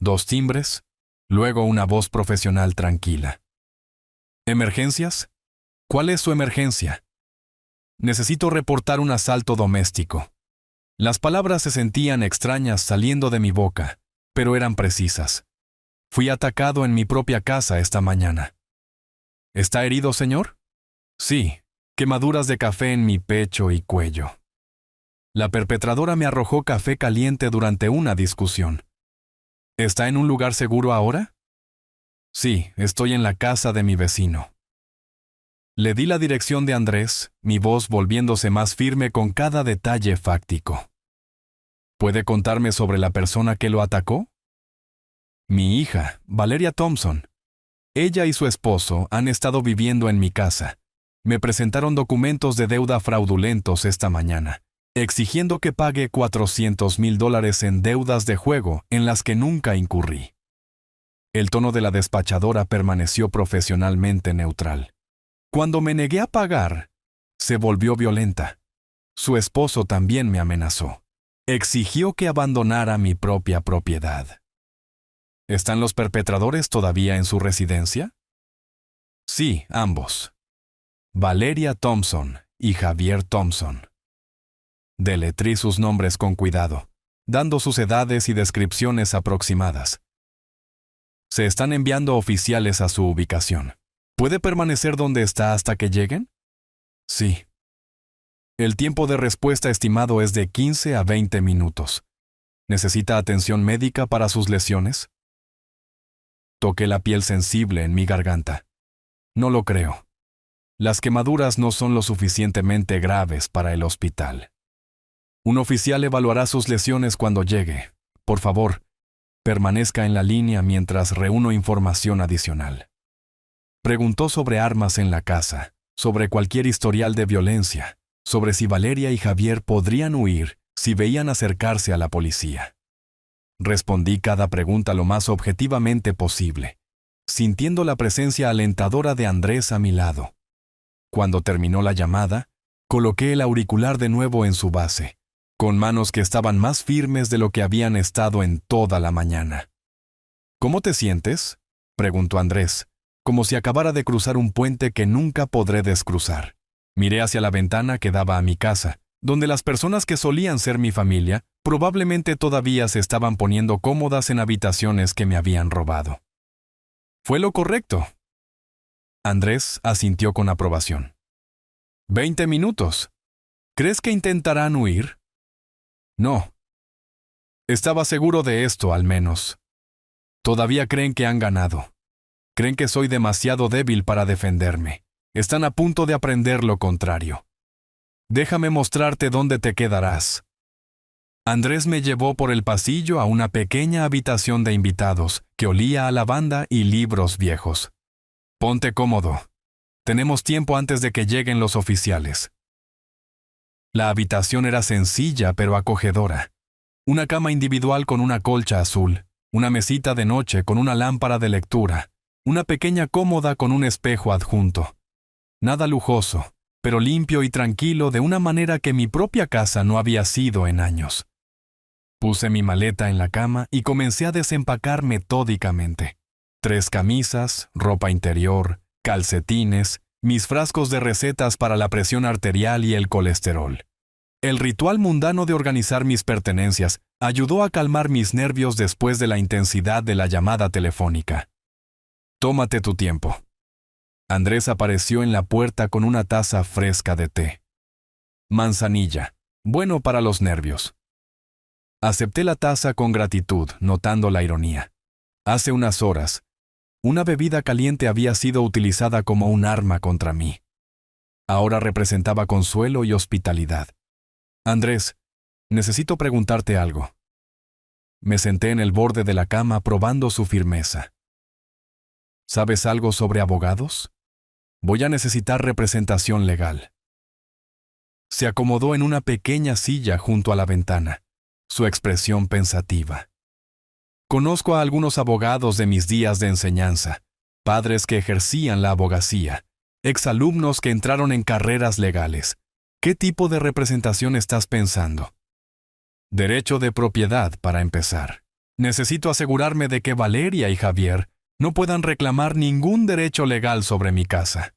2 timbres, luego una voz profesional tranquila. ¿Emergencias? ¿Cuál es su emergencia? Necesito reportar un asalto doméstico. Las palabras se sentían extrañas saliendo de mi boca, pero eran precisas. Fui atacado en mi propia casa esta mañana. ¿Está herido, señor? Sí, quemaduras de café en mi pecho y cuello. La perpetradora me arrojó café caliente durante una discusión. ¿Está en un lugar seguro ahora? Sí, estoy en la casa de mi vecino. Le di la dirección de Andrés, mi voz volviéndose más firme con cada detalle fáctico. ¿Puede contarme sobre la persona que lo atacó? Mi hija, Valeria Thompson. Ella y su esposo han estado viviendo en mi casa. Me presentaron documentos de deuda fraudulentos esta mañana, exigiendo que pague $400,000 en deudas de juego en las que nunca incurrí. El tono de la despachadora permaneció profesionalmente neutral. Cuando me negué a pagar, se volvió violenta. Su esposo también me amenazó. Exigió que abandonara mi propia propiedad. ¿Están los perpetradores todavía en su residencia? Sí, ambos. Valeria Thompson y Javier Thompson. Deletrí sus nombres con cuidado, dando sus edades y descripciones aproximadas. Se están enviando oficiales a su ubicación. ¿Puede permanecer donde está hasta que lleguen? Sí. El tiempo de respuesta estimado es de 15 a 20 minutos. ¿Necesita atención médica para sus lesiones? Toqué la piel sensible en mi garganta. No lo creo. Las quemaduras no son lo suficientemente graves para el hospital. Un oficial evaluará sus lesiones cuando llegue. Por favor, permanezca en la línea mientras reúno información adicional. Preguntó sobre armas en la casa, sobre cualquier historial de violencia, sobre si Valeria y Javier podrían huir si veían acercarse a la policía. Respondí cada pregunta lo más objetivamente posible, sintiendo la presencia alentadora de Andrés a mi lado. Cuando terminó la llamada, coloqué el auricular de nuevo en su base, con manos que estaban más firmes de lo que habían estado en toda la mañana. ¿Cómo te sientes?, preguntó Andrés, como si acabara de cruzar un puente que nunca podré descruzar. Miré hacia la ventana que daba a mi casa, donde las personas que solían ser mi familia probablemente todavía se estaban poniendo cómodas en habitaciones que me habían robado. Fue lo correcto. Andrés asintió con aprobación. 20 minutos. ¿Crees que intentarán huir? No. Estaba seguro de esto, al menos. Todavía creen que han ganado. Creen que soy demasiado débil para defenderme. Están a punto de aprender lo contrario. Déjame mostrarte dónde te quedarás. Andrés me llevó por el pasillo a una pequeña habitación de invitados que olía a lavanda y libros viejos. Ponte cómodo. Tenemos tiempo antes de que lleguen los oficiales. La habitación era sencilla pero acogedora. Una cama individual con una colcha azul, una mesita de noche con una lámpara de lectura, una pequeña cómoda con un espejo adjunto. Nada lujoso, pero limpio y tranquilo de una manera que mi propia casa no había sido en años. Puse mi maleta en la cama y comencé a desempacar metódicamente. 3 camisas, ropa interior, calcetines, mis frascos de recetas para la presión arterial y el colesterol. El ritual mundano de organizar mis pertenencias ayudó a calmar mis nervios después de la intensidad de la llamada telefónica. Tómate tu tiempo. Andrés apareció en la puerta con una taza fresca de té. Manzanilla, bueno para los nervios. Acepté la taza con gratitud, notando la ironía. Hace unas horas, una bebida caliente había sido utilizada como un arma contra mí. Ahora representaba consuelo y hospitalidad. Andrés, necesito preguntarte algo. Me senté en el borde de la cama probando su firmeza. ¿Sabes algo sobre abogados? Voy a necesitar representación legal. Se acomodó en una pequeña silla junto a la ventana, su expresión pensativa. Conozco a algunos abogados de mis días de enseñanza, padres que ejercían la abogacía, exalumnos que entraron en carreras legales. ¿Qué tipo de representación estás pensando? Derecho de propiedad, para empezar. Necesito asegurarme de que Valeria y Javier no puedan reclamar ningún derecho legal sobre mi casa.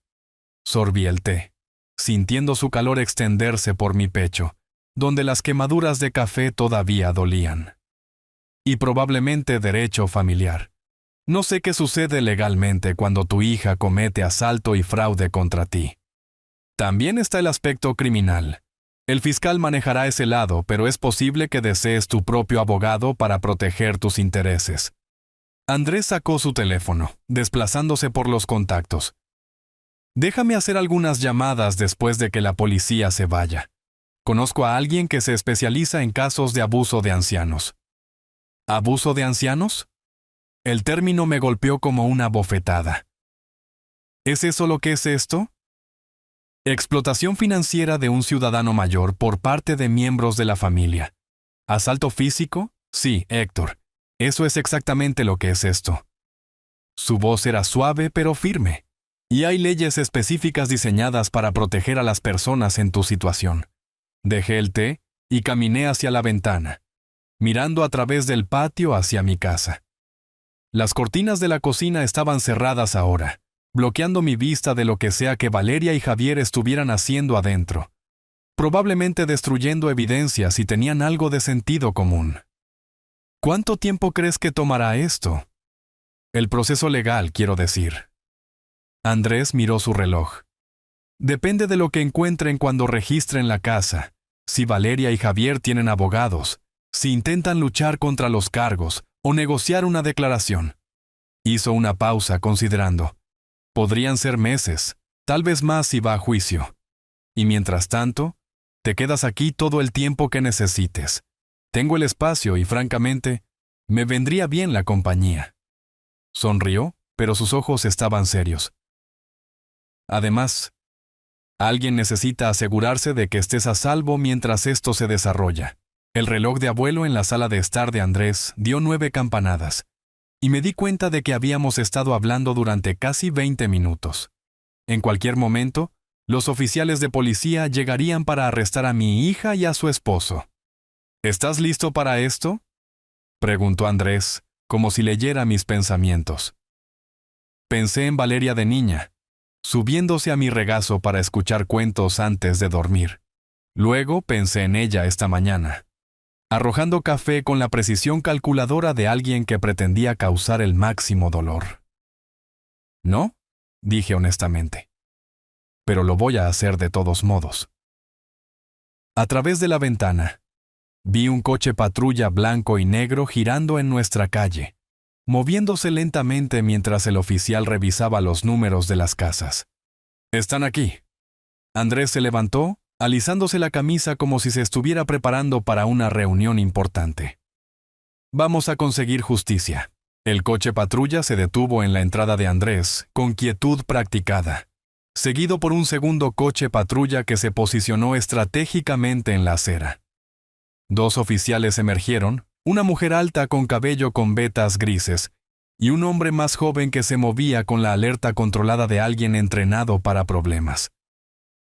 Sorbí el té, sintiendo su calor extenderse por mi pecho, donde las quemaduras de café todavía dolían. Y probablemente derecho familiar. No sé qué sucede legalmente cuando tu hija comete asalto y fraude contra ti. También está el aspecto criminal. El fiscal manejará ese lado, pero es posible que desees tu propio abogado para proteger tus intereses. Andrés sacó su teléfono, desplazándose por los contactos. Déjame hacer algunas llamadas después de que la policía se vaya. Conozco a alguien que se especializa en casos de abuso de ancianos. ¿Abuso de ancianos? El término me golpeó como una bofetada. ¿Es eso lo que es esto? Explotación financiera de un ciudadano mayor por parte de miembros de la familia. ¿Asalto físico? Sí, Héctor. Eso es exactamente lo que es esto. Su voz era suave pero firme. Y hay leyes específicas diseñadas para proteger a las personas en tu situación. Dejé el té y caminé hacia la ventana, mirando a través del patio hacia mi casa. Las cortinas de la cocina estaban cerradas ahora, bloqueando mi vista de lo que sea que Valeria y Javier estuvieran haciendo adentro. Probablemente destruyendo evidencia si tenían algo de sentido común. ¿Cuánto tiempo crees que tomará esto? El proceso legal, quiero decir. Andrés miró su reloj. Depende de lo que encuentren cuando registren la casa, si Valeria y Javier tienen abogados, si intentan luchar contra los cargos o negociar una declaración. Hizo una pausa considerando. Podrían ser meses, tal vez más si va a juicio. Y mientras tanto, te quedas aquí todo el tiempo que necesites. Tengo el espacio y, francamente, me vendría bien la compañía. Sonrió, pero sus ojos estaban serios. Además, alguien necesita asegurarse de que estés a salvo mientras esto se desarrolla. El reloj de abuelo en la sala de estar de Andrés dio 9 campanadas, y me di cuenta de que habíamos estado hablando durante casi 20 minutos. En cualquier momento, los oficiales de policía llegarían para arrestar a mi hija y a su esposo. ¿Estás listo para esto?, preguntó Andrés, como si leyera mis pensamientos. Pensé en Valeria de niña, subiéndose a mi regazo para escuchar cuentos antes de dormir. Luego pensé en ella esta mañana, arrojando café con la precisión calculadora de alguien que pretendía causar el máximo dolor. ¿No?, dije honestamente. Pero lo voy a hacer de todos modos. A través de la ventana, vi un coche patrulla blanco y negro girando en nuestra calle, moviéndose lentamente mientras el oficial revisaba los números de las casas. «Están aquí». Andrés se levantó, alisándose la camisa como si se estuviera preparando para una reunión importante. «Vamos a conseguir justicia». El coche patrulla se detuvo en la entrada de Andrés, con quietud practicada, seguido por un segundo coche patrulla que se posicionó estratégicamente en la acera. 2 oficiales emergieron, una mujer alta con cabello con vetas grises, y un hombre más joven que se movía con la alerta controlada de alguien entrenado para problemas.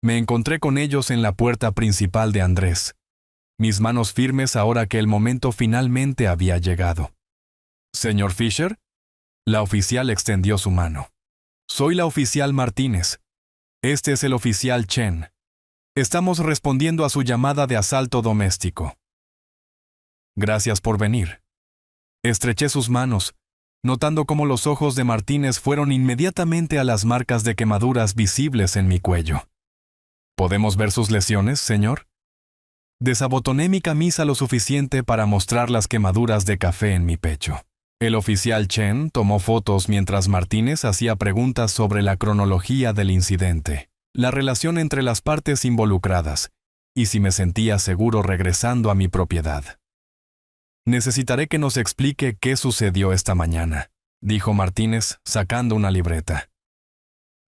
Me encontré con ellos en la puerta principal de Andrés, mis manos firmes ahora que el momento finalmente había llegado. «¿Señor Fisher?» La oficial extendió su mano. «Soy la oficial Martínez. Este es el oficial Chen. Estamos respondiendo a su llamada de asalto doméstico». «Gracias por venir». Estreché sus manos, notando cómo los ojos de Martínez fueron inmediatamente a las marcas de quemaduras visibles en mi cuello. ¿Podemos ver sus lesiones, señor? Desabotoné mi camisa lo suficiente para mostrar las quemaduras de café en mi pecho. El oficial Chen tomó fotos mientras Martínez hacía preguntas sobre la cronología del incidente, la relación entre las partes involucradas, y si me sentía seguro regresando a mi propiedad. Necesitaré que nos explique qué sucedió esta mañana, dijo Martínez, sacando una libreta.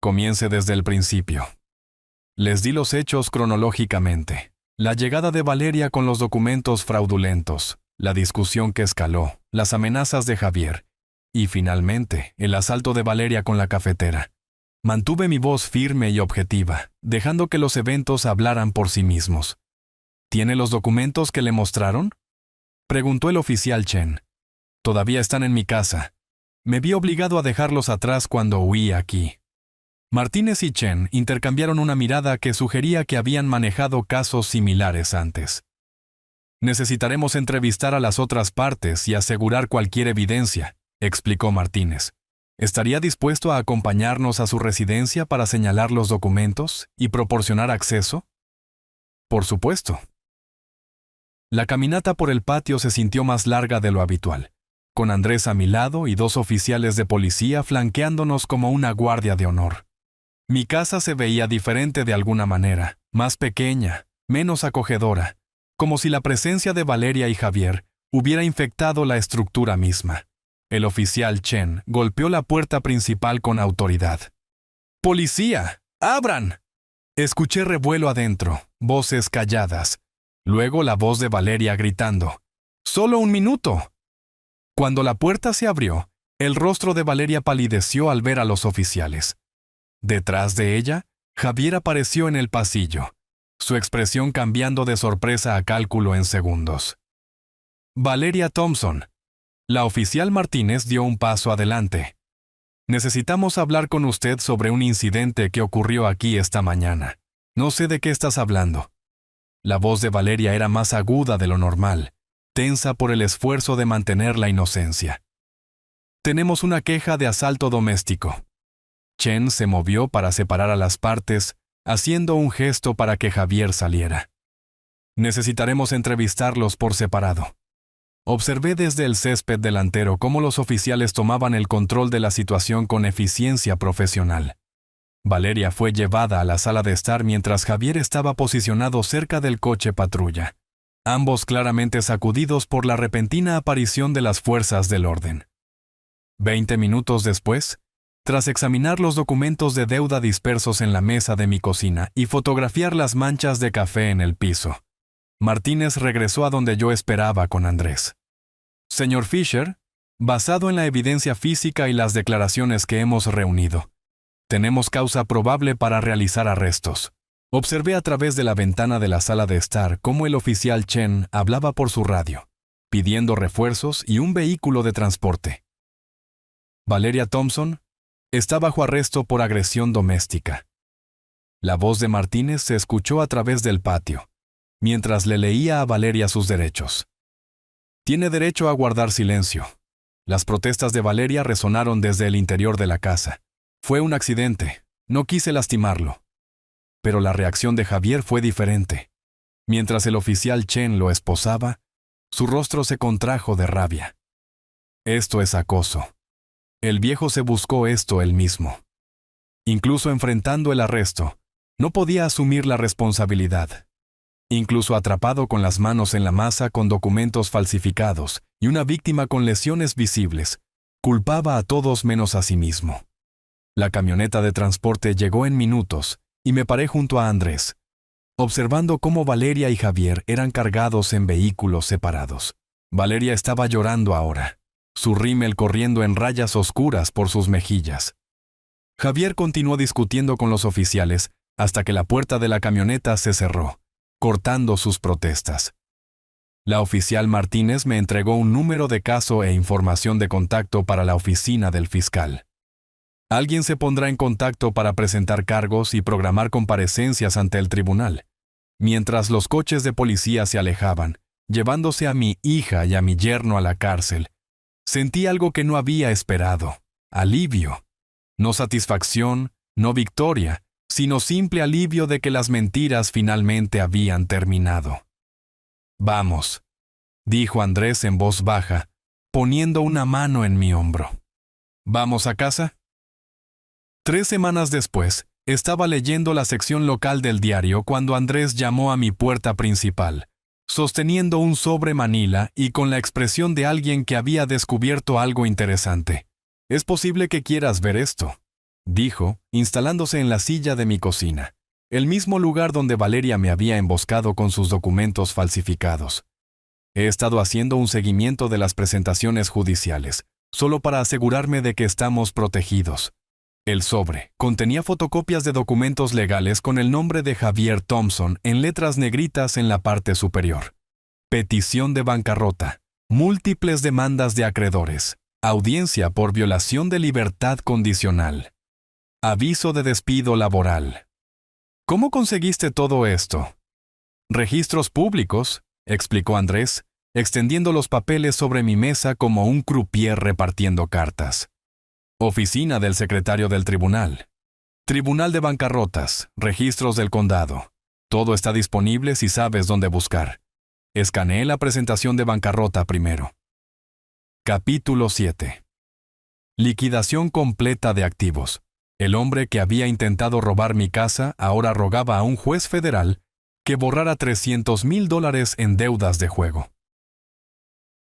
Comience desde el principio. Les di los hechos cronológicamente. La llegada de Valeria con los documentos fraudulentos, la discusión que escaló, las amenazas de Javier, y finalmente, el asalto de Valeria con la cafetera. Mantuve mi voz firme y objetiva, dejando que los eventos hablaran por sí mismos. ¿Tiene los documentos que le mostraron?, preguntó el oficial Chen. Todavía están en mi casa. Me vi obligado a dejarlos atrás cuando huí aquí. Martínez y Chen intercambiaron una mirada que sugería que habían manejado casos similares antes. Necesitaremos entrevistar a las otras partes y asegurar cualquier evidencia, explicó Martínez. ¿Estaría dispuesto a acompañarnos a su residencia para señalar los documentos y proporcionar acceso? Por supuesto. La caminata por el patio se sintió más larga de lo habitual, con Andrés a mi lado y 2 oficiales de policía flanqueándonos como una guardia de honor. Mi casa se veía diferente de alguna manera, más pequeña, menos acogedora, como si la presencia de Valeria y Javier hubiera infectado la estructura misma. El oficial Chen golpeó la puerta principal con autoridad. ¡Policía! ¡Abran! Escuché revuelo adentro, voces calladas. Luego la voz de Valeria gritando. ¡Solo un minuto! Cuando la puerta se abrió, el rostro de Valeria palideció al ver a los oficiales. Detrás de ella, Javier apareció en el pasillo, su expresión cambiando de sorpresa a cálculo en segundos. Valeria Thompson. La oficial Martínez dio un paso adelante. Necesitamos hablar con usted sobre un incidente que ocurrió aquí esta mañana. No sé de qué estás hablando. La voz de Valeria era más aguda de lo normal, tensa por el esfuerzo de mantener la inocencia. Tenemos una queja de asalto doméstico. Chen se movió para separar a las partes, haciendo un gesto para que Javier saliera. Necesitaremos entrevistarlos por separado. Observé desde el césped delantero cómo los oficiales tomaban el control de la situación con eficiencia profesional. Valeria fue llevada a la sala de estar mientras Javier estaba posicionado cerca del coche patrulla, ambos claramente sacudidos por la repentina aparición de las fuerzas del orden. 20 minutos después, tras examinar los documentos de deuda dispersos en la mesa de mi cocina y fotografiar las manchas de café en el piso, Martínez regresó a donde yo esperaba con Andrés. Señor Fisher, basado en la evidencia física y las declaraciones que hemos reunido, tenemos causa probable para realizar arrestos. Observé a través de la ventana de la sala de estar cómo el oficial Chen hablaba por su radio, pidiendo refuerzos y un vehículo de transporte. Valeria Thompson está bajo arresto por agresión doméstica. La voz de Martínez se escuchó a través del patio, mientras le leía a Valeria sus derechos. Tiene derecho a guardar silencio. Las protestas de Valeria resonaron desde el interior de la casa. Fue un accidente, no quise lastimarlo. Pero la reacción de Javier fue diferente. Mientras el oficial Chen lo esposaba, su rostro se contrajo de rabia. Esto es acoso. El viejo se buscó esto él mismo. Incluso enfrentando el arresto, no podía asumir la responsabilidad. Incluso atrapado con las manos en la masa con documentos falsificados y una víctima con lesiones visibles, culpaba a todos menos a sí mismo. La camioneta de transporte llegó en minutos y me paré junto a Andrés, observando cómo Valeria y Javier eran cargados en vehículos separados. Valeria estaba llorando ahora, su rímel corriendo en rayas oscuras por sus mejillas. Javier continuó discutiendo con los oficiales hasta que la puerta de la camioneta se cerró, cortando sus protestas. La oficial Martínez me entregó un número de caso e información de contacto para la oficina del fiscal. Alguien se pondrá en contacto para presentar cargos y programar comparecencias ante el tribunal, mientras los coches de policía se alejaban, llevándose a mi hija y a mi yerno a la cárcel. Sentí algo que no había esperado. Alivio. No satisfacción, no victoria, sino simple alivio de que las mentiras finalmente habían terminado. «Vamos», dijo Andrés en voz baja, poniendo una mano en mi hombro. «¿Vamos a casa?» 3 semanas después, estaba leyendo la sección local del diario cuando Andrés llamó a mi puerta principal, sosteniendo un sobre manila y con la expresión de alguien que había descubierto algo interesante. «Es posible que quieras ver esto», dijo, instalándose en la silla de mi cocina, el mismo lugar donde Valeria me había emboscado con sus documentos falsificados. He estado haciendo un seguimiento de las presentaciones judiciales, solo para asegurarme de que estamos protegidos. El sobre contenía fotocopias de documentos legales con el nombre de Javier Thompson en letras negritas en la parte superior. Petición de bancarrota, múltiples demandas de acreedores, audiencia por violación de libertad condicional, aviso de despido laboral. «¿Cómo conseguiste todo esto?» «Registros públicos», explicó Andrés, extendiendo los papeles sobre mi mesa como un croupier repartiendo cartas. «Oficina del secretario del tribunal. Tribunal de bancarrotas, registros del condado. Todo está disponible si sabes dónde buscar. Escaneé la presentación de bancarrota primero». Capítulo 7. Liquidación completa de activos. El hombre que había intentado robar mi casa ahora rogaba a un juez federal que borrara $300,000 en deudas de juego.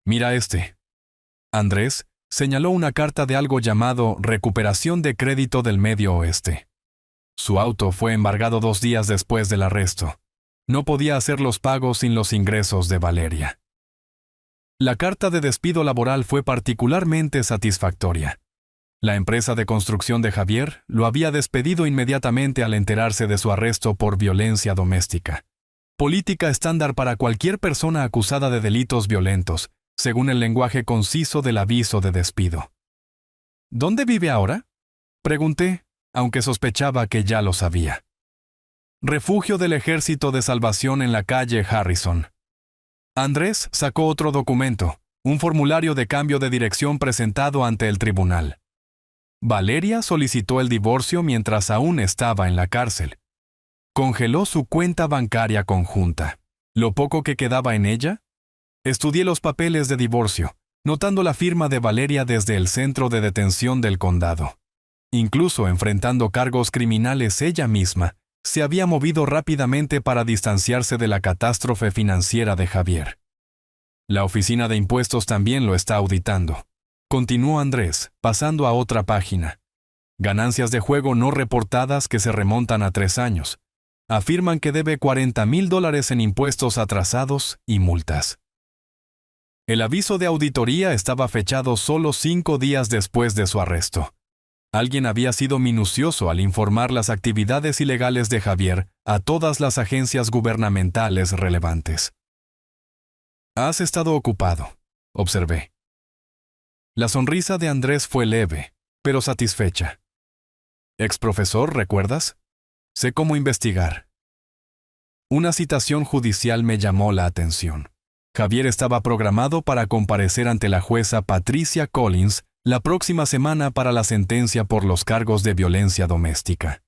«Mira este». Andrés señaló una carta de algo llamado Recuperación de Crédito del Medio Oeste. Su auto fue embargado 2 días después del arresto. No podía hacer los pagos sin los ingresos de Valeria. La carta de despido laboral fue particularmente satisfactoria. La empresa de construcción de Javier lo había despedido inmediatamente al enterarse de su arresto por violencia doméstica. Política estándar para cualquier persona acusada de delitos violentos, según el lenguaje conciso del aviso de despido. «¿Dónde vive ahora?», pregunté, aunque sospechaba que ya lo sabía. «Refugio del Ejército de Salvación en la calle Harrison». Andrés sacó otro documento, un formulario de cambio de dirección presentado ante el tribunal. Valeria solicitó el divorcio mientras aún estaba en la cárcel. Congeló su cuenta bancaria conjunta. ¿Lo poco que quedaba en ella? Estudié los papeles de divorcio, notando la firma de Valeria desde el centro de detención del condado. Incluso enfrentando cargos criminales ella misma, se había movido rápidamente para distanciarse de la catástrofe financiera de Javier. La oficina de impuestos también lo está auditando. Continuó Andrés, pasando a otra página. Ganancias de juego no reportadas que se remontan a 3 años. Afirman que debe $40,000 en impuestos atrasados y multas. El aviso de auditoría estaba fechado solo 5 días después de su arresto. Alguien había sido minucioso al informar las actividades ilegales de Javier a todas las agencias gubernamentales relevantes. «Has estado ocupado», observé. La sonrisa de Andrés fue leve, pero satisfecha. «Exprofesor, ¿recuerdas? Sé cómo investigar». Una citación judicial me llamó la atención. Javier estaba programado para comparecer ante la jueza Patricia Collins la próxima semana para la sentencia por los cargos de violencia doméstica.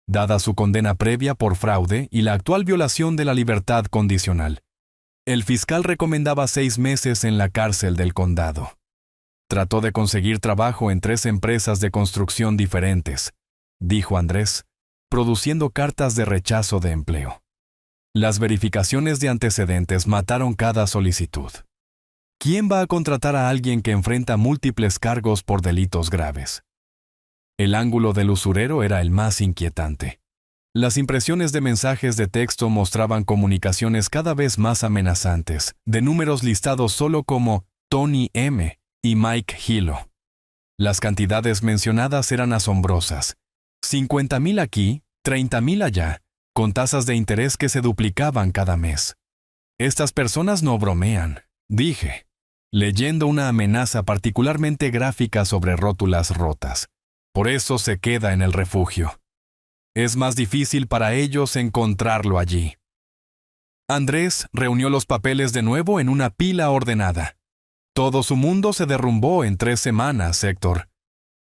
Dada su condena previa por fraude y la actual violación de la libertad condicional, el fiscal recomendaba 6 meses en la cárcel del condado. Trató de conseguir trabajo en 3 empresas de construcción diferentes, dijo Andrés, produciendo cartas de rechazo de empleo. Las verificaciones de antecedentes mataron cada solicitud. ¿Quién va a contratar a alguien que enfrenta múltiples cargos por delitos graves? El ángulo del usurero era el más inquietante. Las impresiones de mensajes de texto mostraban comunicaciones cada vez más amenazantes, de números listados solo como Tony M. y Mike Hilo. Las cantidades mencionadas eran asombrosas. 50,000 aquí, 30,000 allá, con tasas de interés que se duplicaban cada mes. Estas personas no bromean, dije, leyendo una amenaza particularmente gráfica sobre rótulas rotas. Por eso se queda en el refugio. Es más difícil para ellos encontrarlo allí. Andrés reunió los papeles de nuevo en una pila ordenada. Todo su mundo se derrumbó en 3 semanas, Héctor.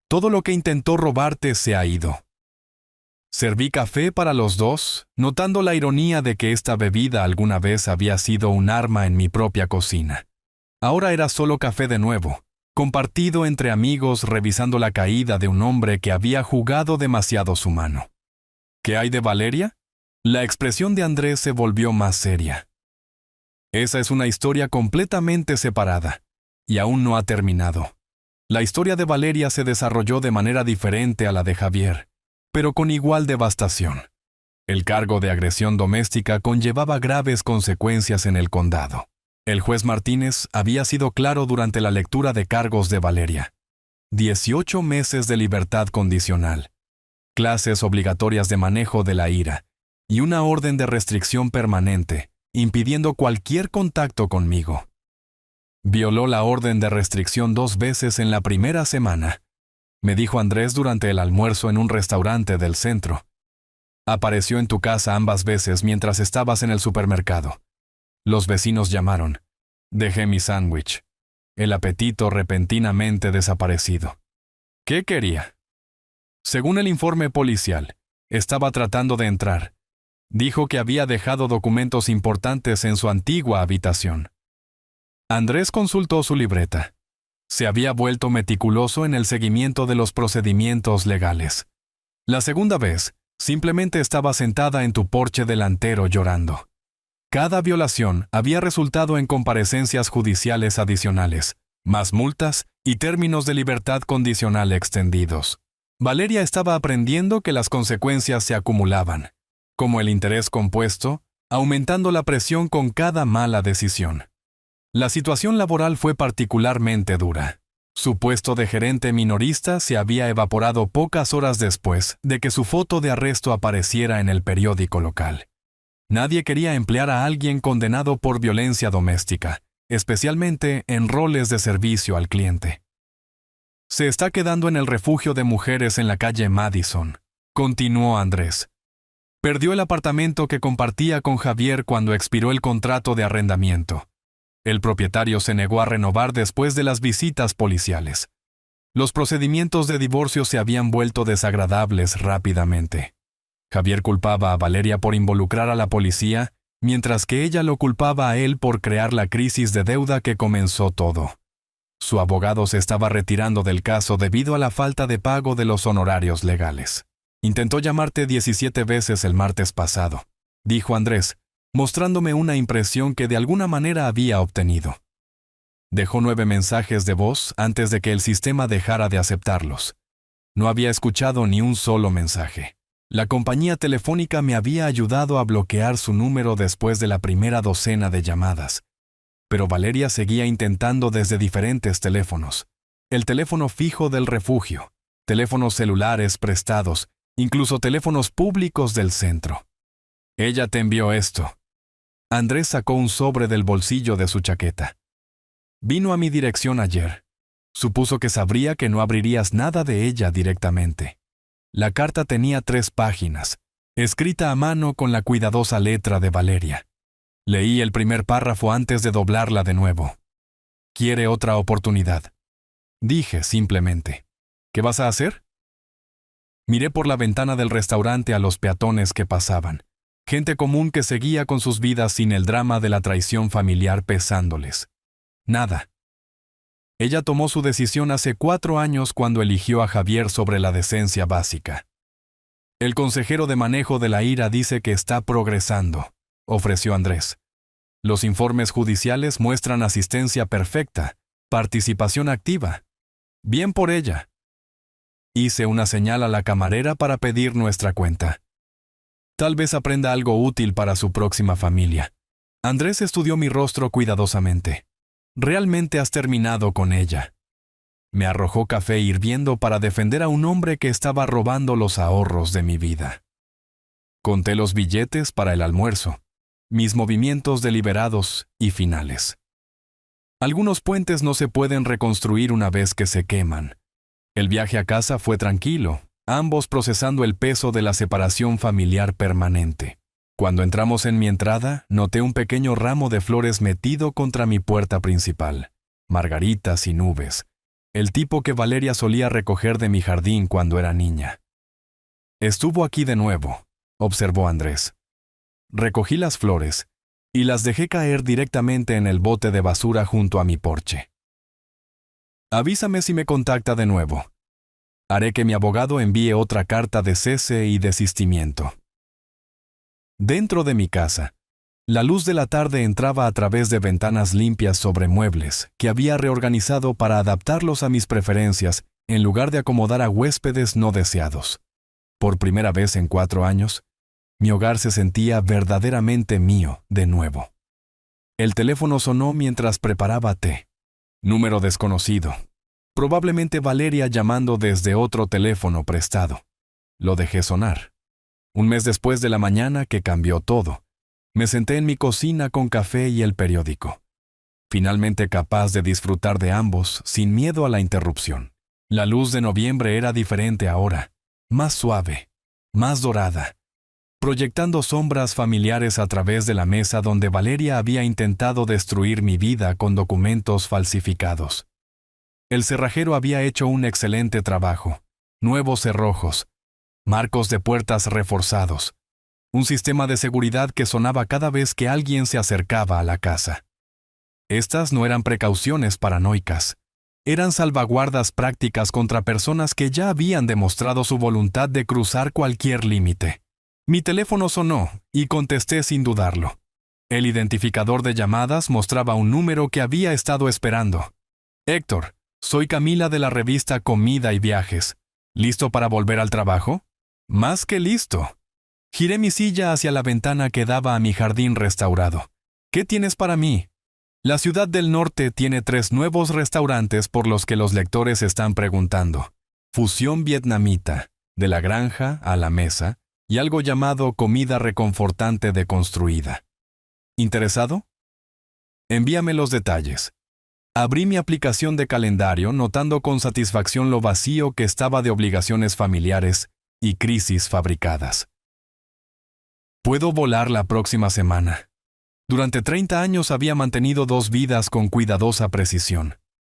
Todo lo que intentó robarte se ha ido. Serví café para los dos, notando la ironía de que esta bebida alguna vez había sido un arma en mi propia cocina. Ahora era solo café de nuevo, compartido entre amigos revisando la caída de un hombre que había jugado demasiado su mano. ¿Qué hay de Valeria? La expresión de Andrés se volvió más seria. Esa es una historia completamente separada, y aún no ha terminado. La historia de Valeria se desarrolló de manera diferente a la de Javier, pero con igual devastación. El cargo de agresión doméstica conllevaba graves consecuencias en el condado. El juez Martínez había sido claro durante la lectura de cargos de Valeria. 18 meses de libertad condicional, clases obligatorias de manejo de la ira y una orden de restricción permanente, impidiendo cualquier contacto conmigo. Violó la orden de restricción 2 veces en la primera semana, me dijo Andrés durante el almuerzo en un restaurante del centro. Apareció en tu casa ambas veces mientras estabas en el supermercado. Los vecinos llamaron. Dejé mi sándwich. El apetito repentinamente desaparecido. ¿Qué quería? Según el informe policial, estaba tratando de entrar. Dijo que había dejado documentos importantes en su antigua habitación. Andrés consultó su libreta. Se había vuelto meticuloso en el seguimiento de los procedimientos legales. La segunda vez, simplemente estaba sentada en tu porche delantero llorando. Cada violación había resultado en comparecencias judiciales adicionales, más multas y términos de libertad condicional extendidos. Valeria estaba aprendiendo que las consecuencias se acumulaban, como el interés compuesto, aumentando la presión con cada mala decisión. La situación laboral fue particularmente dura. Su puesto de gerente minorista se había evaporado pocas horas después de que su foto de arresto apareciera en el periódico local. Nadie quería emplear a alguien condenado por violencia doméstica, especialmente en roles de servicio al cliente. Se está quedando en el refugio de mujeres en la calle Madison, continuó Andrés. Perdió el apartamento que compartía con Javier cuando expiró el contrato de arrendamiento. El propietario se negó a renovar después de las visitas policiales. Los procedimientos de divorcio se habían vuelto desagradables rápidamente. Javier culpaba a Valeria por involucrar a la policía, mientras que ella lo culpaba a él por crear la crisis de deuda que comenzó todo. Su abogado se estaba retirando del caso debido a la falta de pago de los honorarios legales. Intentó llamarte 17 veces el martes pasado, dijo Andrés, mostrándome una impresión que de alguna manera había obtenido. Dejó 9 mensajes de voz antes de que el sistema dejara de aceptarlos. No había escuchado ni un solo mensaje. La compañía telefónica me había ayudado a bloquear su número después de la primera docena de llamadas. Pero Valeria seguía intentando desde diferentes teléfonos. El teléfono fijo del refugio, teléfonos celulares prestados, incluso teléfonos públicos del centro. Ella te envió esto. Andrés sacó un sobre del bolsillo de su chaqueta. Vino a mi dirección ayer. Supuso que sabría que no abrirías nada de ella directamente. La carta tenía 3 páginas, escrita a mano con la cuidadosa letra de Valeria. Leí el primer párrafo antes de doblarla de nuevo. ¿Quiere otra oportunidad? Dije simplemente. ¿Qué vas a hacer? Miré por la ventana del restaurante a los peatones que pasaban. Gente común que seguía con sus vidas sin el drama de la traición familiar pesándoles. Nada. Ella tomó su decisión hace 4 años cuando eligió a Javier sobre la decencia básica. El consejero de manejo de la ira dice que está progresando, ofreció Andrés. Los informes judiciales muestran asistencia perfecta, participación activa. Bien por ella. Hice una señal a la camarera para pedir nuestra cuenta. Tal vez aprenda algo útil para su próxima familia. Andrés estudió mi rostro cuidadosamente. Realmente has terminado con ella. Me arrojó café hirviendo para defender a un hombre que estaba robando los ahorros de mi vida. Conté los billetes para el almuerzo, mis movimientos deliberados y finales. Algunos puentes no se pueden reconstruir una vez que se queman. El viaje a casa fue tranquilo, ambos procesando el peso de la separación familiar permanente. Cuando entramos en mi entrada, noté un pequeño ramo de flores metido contra mi puerta principal. margaritas y nubes, el tipo que Valeria solía recoger de mi jardín cuando era niña. Estuvo aquí de nuevo, observó Andrés. Recogí las flores y las dejé caer directamente en el bote de basura junto a mi porche. Avísame si me contacta de nuevo. Haré que mi abogado envíe otra carta de cese y desistimiento. Dentro de mi casa, la luz de la tarde entraba a través de ventanas limpias sobre muebles que había reorganizado para adaptarlos a mis preferencias en lugar de acomodar a huéspedes no deseados. Por primera vez en 4 años, mi hogar se sentía verdaderamente mío de nuevo. El teléfono sonó mientras preparaba té. Número desconocido. Probablemente Valeria llamando desde otro teléfono prestado. Lo dejé sonar. Un mes después de la mañana que cambió todo, me senté en mi cocina con café y el periódico. Finalmente capaz de disfrutar de ambos sin miedo a la interrupción. La luz de noviembre era diferente ahora, más suave, más dorada, proyectando sombras familiares a través de la mesa donde Valeria había intentado destruir mi vida con documentos falsificados. El cerrajero había hecho un excelente trabajo. Nuevos cerrojos, marcos de puertas reforzados, un sistema de seguridad que sonaba cada vez que alguien se acercaba a la casa. Estas no eran precauciones paranoicas, eran salvaguardas prácticas contra personas que ya habían demostrado su voluntad de cruzar cualquier límite. Mi teléfono sonó y contesté sin dudarlo. El identificador de llamadas mostraba un número que había estado esperando. Héctor, soy Camila de la revista Comida y Viajes. ¿Listo para volver al trabajo? Más que listo. Giré mi silla hacia la ventana que daba a mi jardín restaurado. ¿Qué tienes para mí? La ciudad del norte tiene 3 nuevos restaurantes por los que los lectores están preguntando. Fusión vietnamita, de la granja a la mesa, y algo llamado comida reconfortante deconstruida. ¿Interesado? Envíame los detalles. Abrí mi aplicación de calendario notando con satisfacción lo vacío que estaba de obligaciones familiares y crisis fabricadas. Puedo volar la próxima semana. Durante 30 años había mantenido 2 vidas con cuidadosa precisión.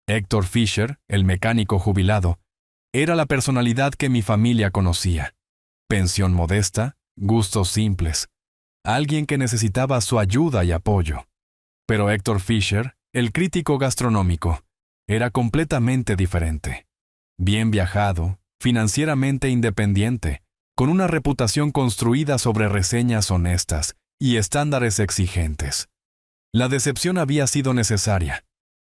Héctor Fisher, el mecánico jubilado, era la personalidad que mi familia conocía. Pensión modesta, gustos simples. Alguien que necesitaba su ayuda y apoyo. Pero Héctor Fisher, el crítico gastronómico, era completamente diferente. Bien viajado, financieramente independiente, con una reputación construida sobre reseñas honestas y estándares exigentes. La decepción había sido necesaria.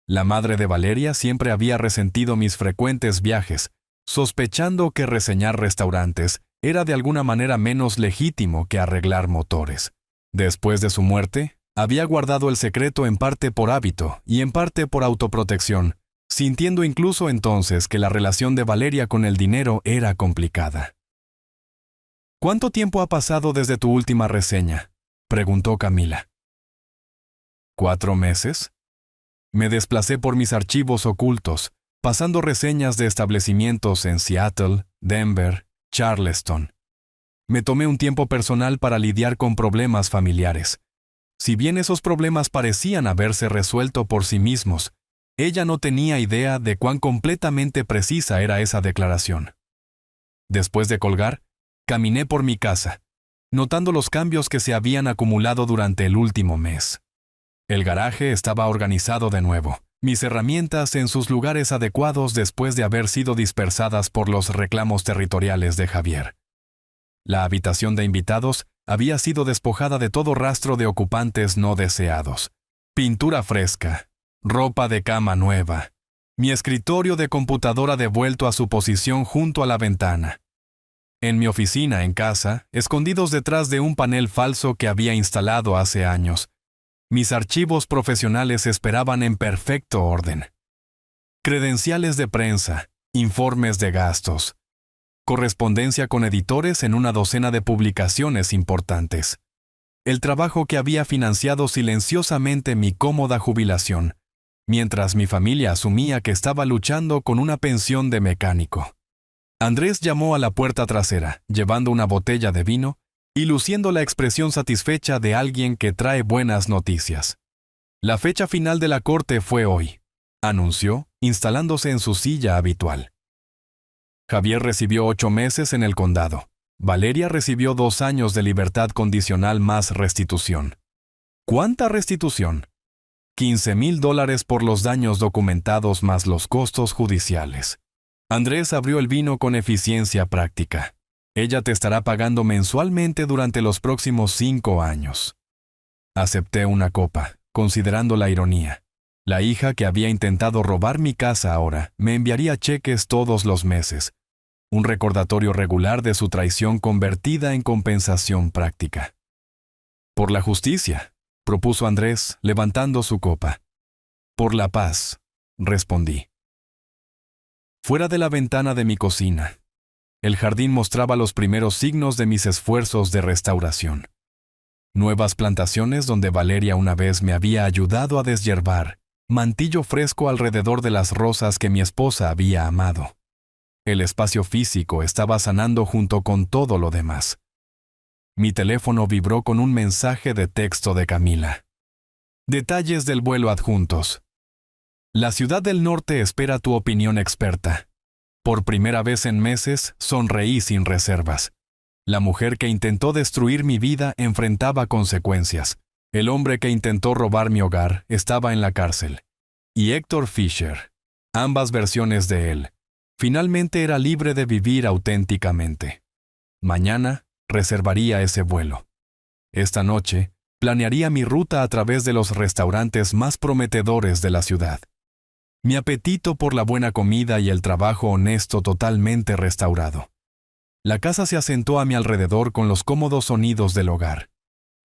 La madre de Valeria siempre había resentido mis frecuentes viajes, sospechando que reseñar restaurantes era de alguna manera menos legítimo que arreglar motores. Después de su muerte, había guardado el secreto en parte por hábito y en parte por autoprotección, sintiendo incluso entonces que la relación de Valeria con el dinero era complicada. ¿Cuánto tiempo ha pasado desde tu última reseña?, preguntó Camila. 4 meses. Me desplacé por mis archivos ocultos, pasando reseñas de establecimientos en Seattle, Denver, Charleston. Me tomé un tiempo personal para lidiar con problemas familiares. Si bien esos problemas parecían haberse resuelto por sí mismos, ella no tenía idea de cuán completamente precisa era esa declaración. Después de colgar, caminé por mi casa, notando los cambios que se habían acumulado durante el último mes. El garaje estaba organizado de nuevo, mis herramientas en sus lugares adecuados después de haber sido dispersadas por los reclamos territoriales de Javier. La habitación de invitados había sido despojada de todo rastro de ocupantes no deseados. Pintura fresca, ropa de cama nueva, mi escritorio de computadora devuelto a su posición junto a la ventana. En mi oficina en casa, escondidos detrás de un panel falso que había instalado hace años, mis archivos profesionales esperaban en perfecto orden. Credenciales de prensa, informes de gastos, correspondencia con editores en una docena de publicaciones importantes. El trabajo que había financiado silenciosamente mi cómoda jubilación, mientras mi familia asumía que estaba luchando con una pensión de mecánico. Andrés llamó a la puerta trasera, llevando una botella de vino y luciendo la expresión satisfecha de alguien que trae buenas noticias. La fecha final de la corte fue hoy. anunció, instalándose en su silla habitual. Javier recibió 8 meses en el condado. Valeria recibió 2 años de libertad condicional más restitución. ¿Cuánta restitución? $15,000 por los daños documentados más los costos judiciales. Andrés abrió el vino con eficiencia práctica. Ella te estará pagando mensualmente durante los próximos 5 años. Acepté una copa, considerando la ironía. La hija que había intentado robar mi casa ahora me enviaría cheques todos los meses. Un recordatorio regular de su traición convertida en compensación práctica. Por la justicia, propuso Andrés, levantando su copa. Por la paz, respondí. Fuera de la ventana de mi cocina, el jardín mostraba los primeros signos de mis esfuerzos de restauración. Nuevas plantaciones donde Valeria una vez me había ayudado a deshiervar, mantillo fresco alrededor de las rosas que mi esposa había amado. El espacio físico estaba sanando junto con todo lo demás. Mi teléfono vibró con un mensaje de texto de Camila. Detalles del vuelo adjuntos. La ciudad del norte espera tu opinión experta. Por primera vez en meses, sonreí sin reservas. La mujer que intentó destruir mi vida enfrentaba consecuencias. El hombre que intentó robar mi hogar estaba en la cárcel. Y Héctor Fisher, ambas versiones de él, finalmente era libre de vivir auténticamente. Mañana reservaría ese vuelo. Esta noche planearía mi ruta a través de los restaurantes más prometedores de la ciudad. Mi apetito por la buena comida y el trabajo honesto totalmente restaurado. La casa se asentó a mi alrededor con los cómodos sonidos del hogar.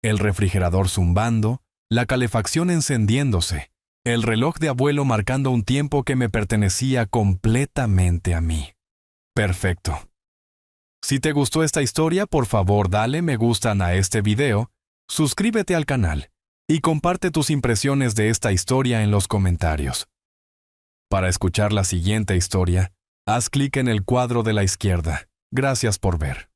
El refrigerador zumbando, la calefacción encendiéndose, el reloj de abuelo marcando un tiempo que me pertenecía completamente a mí. Perfecto. Si te gustó esta historia, por favor dale me gustan a este video, suscríbete al canal y comparte tus impresiones de esta historia en los comentarios. Para escuchar la siguiente historia, haz clic en el cuadro de la izquierda. Gracias por ver.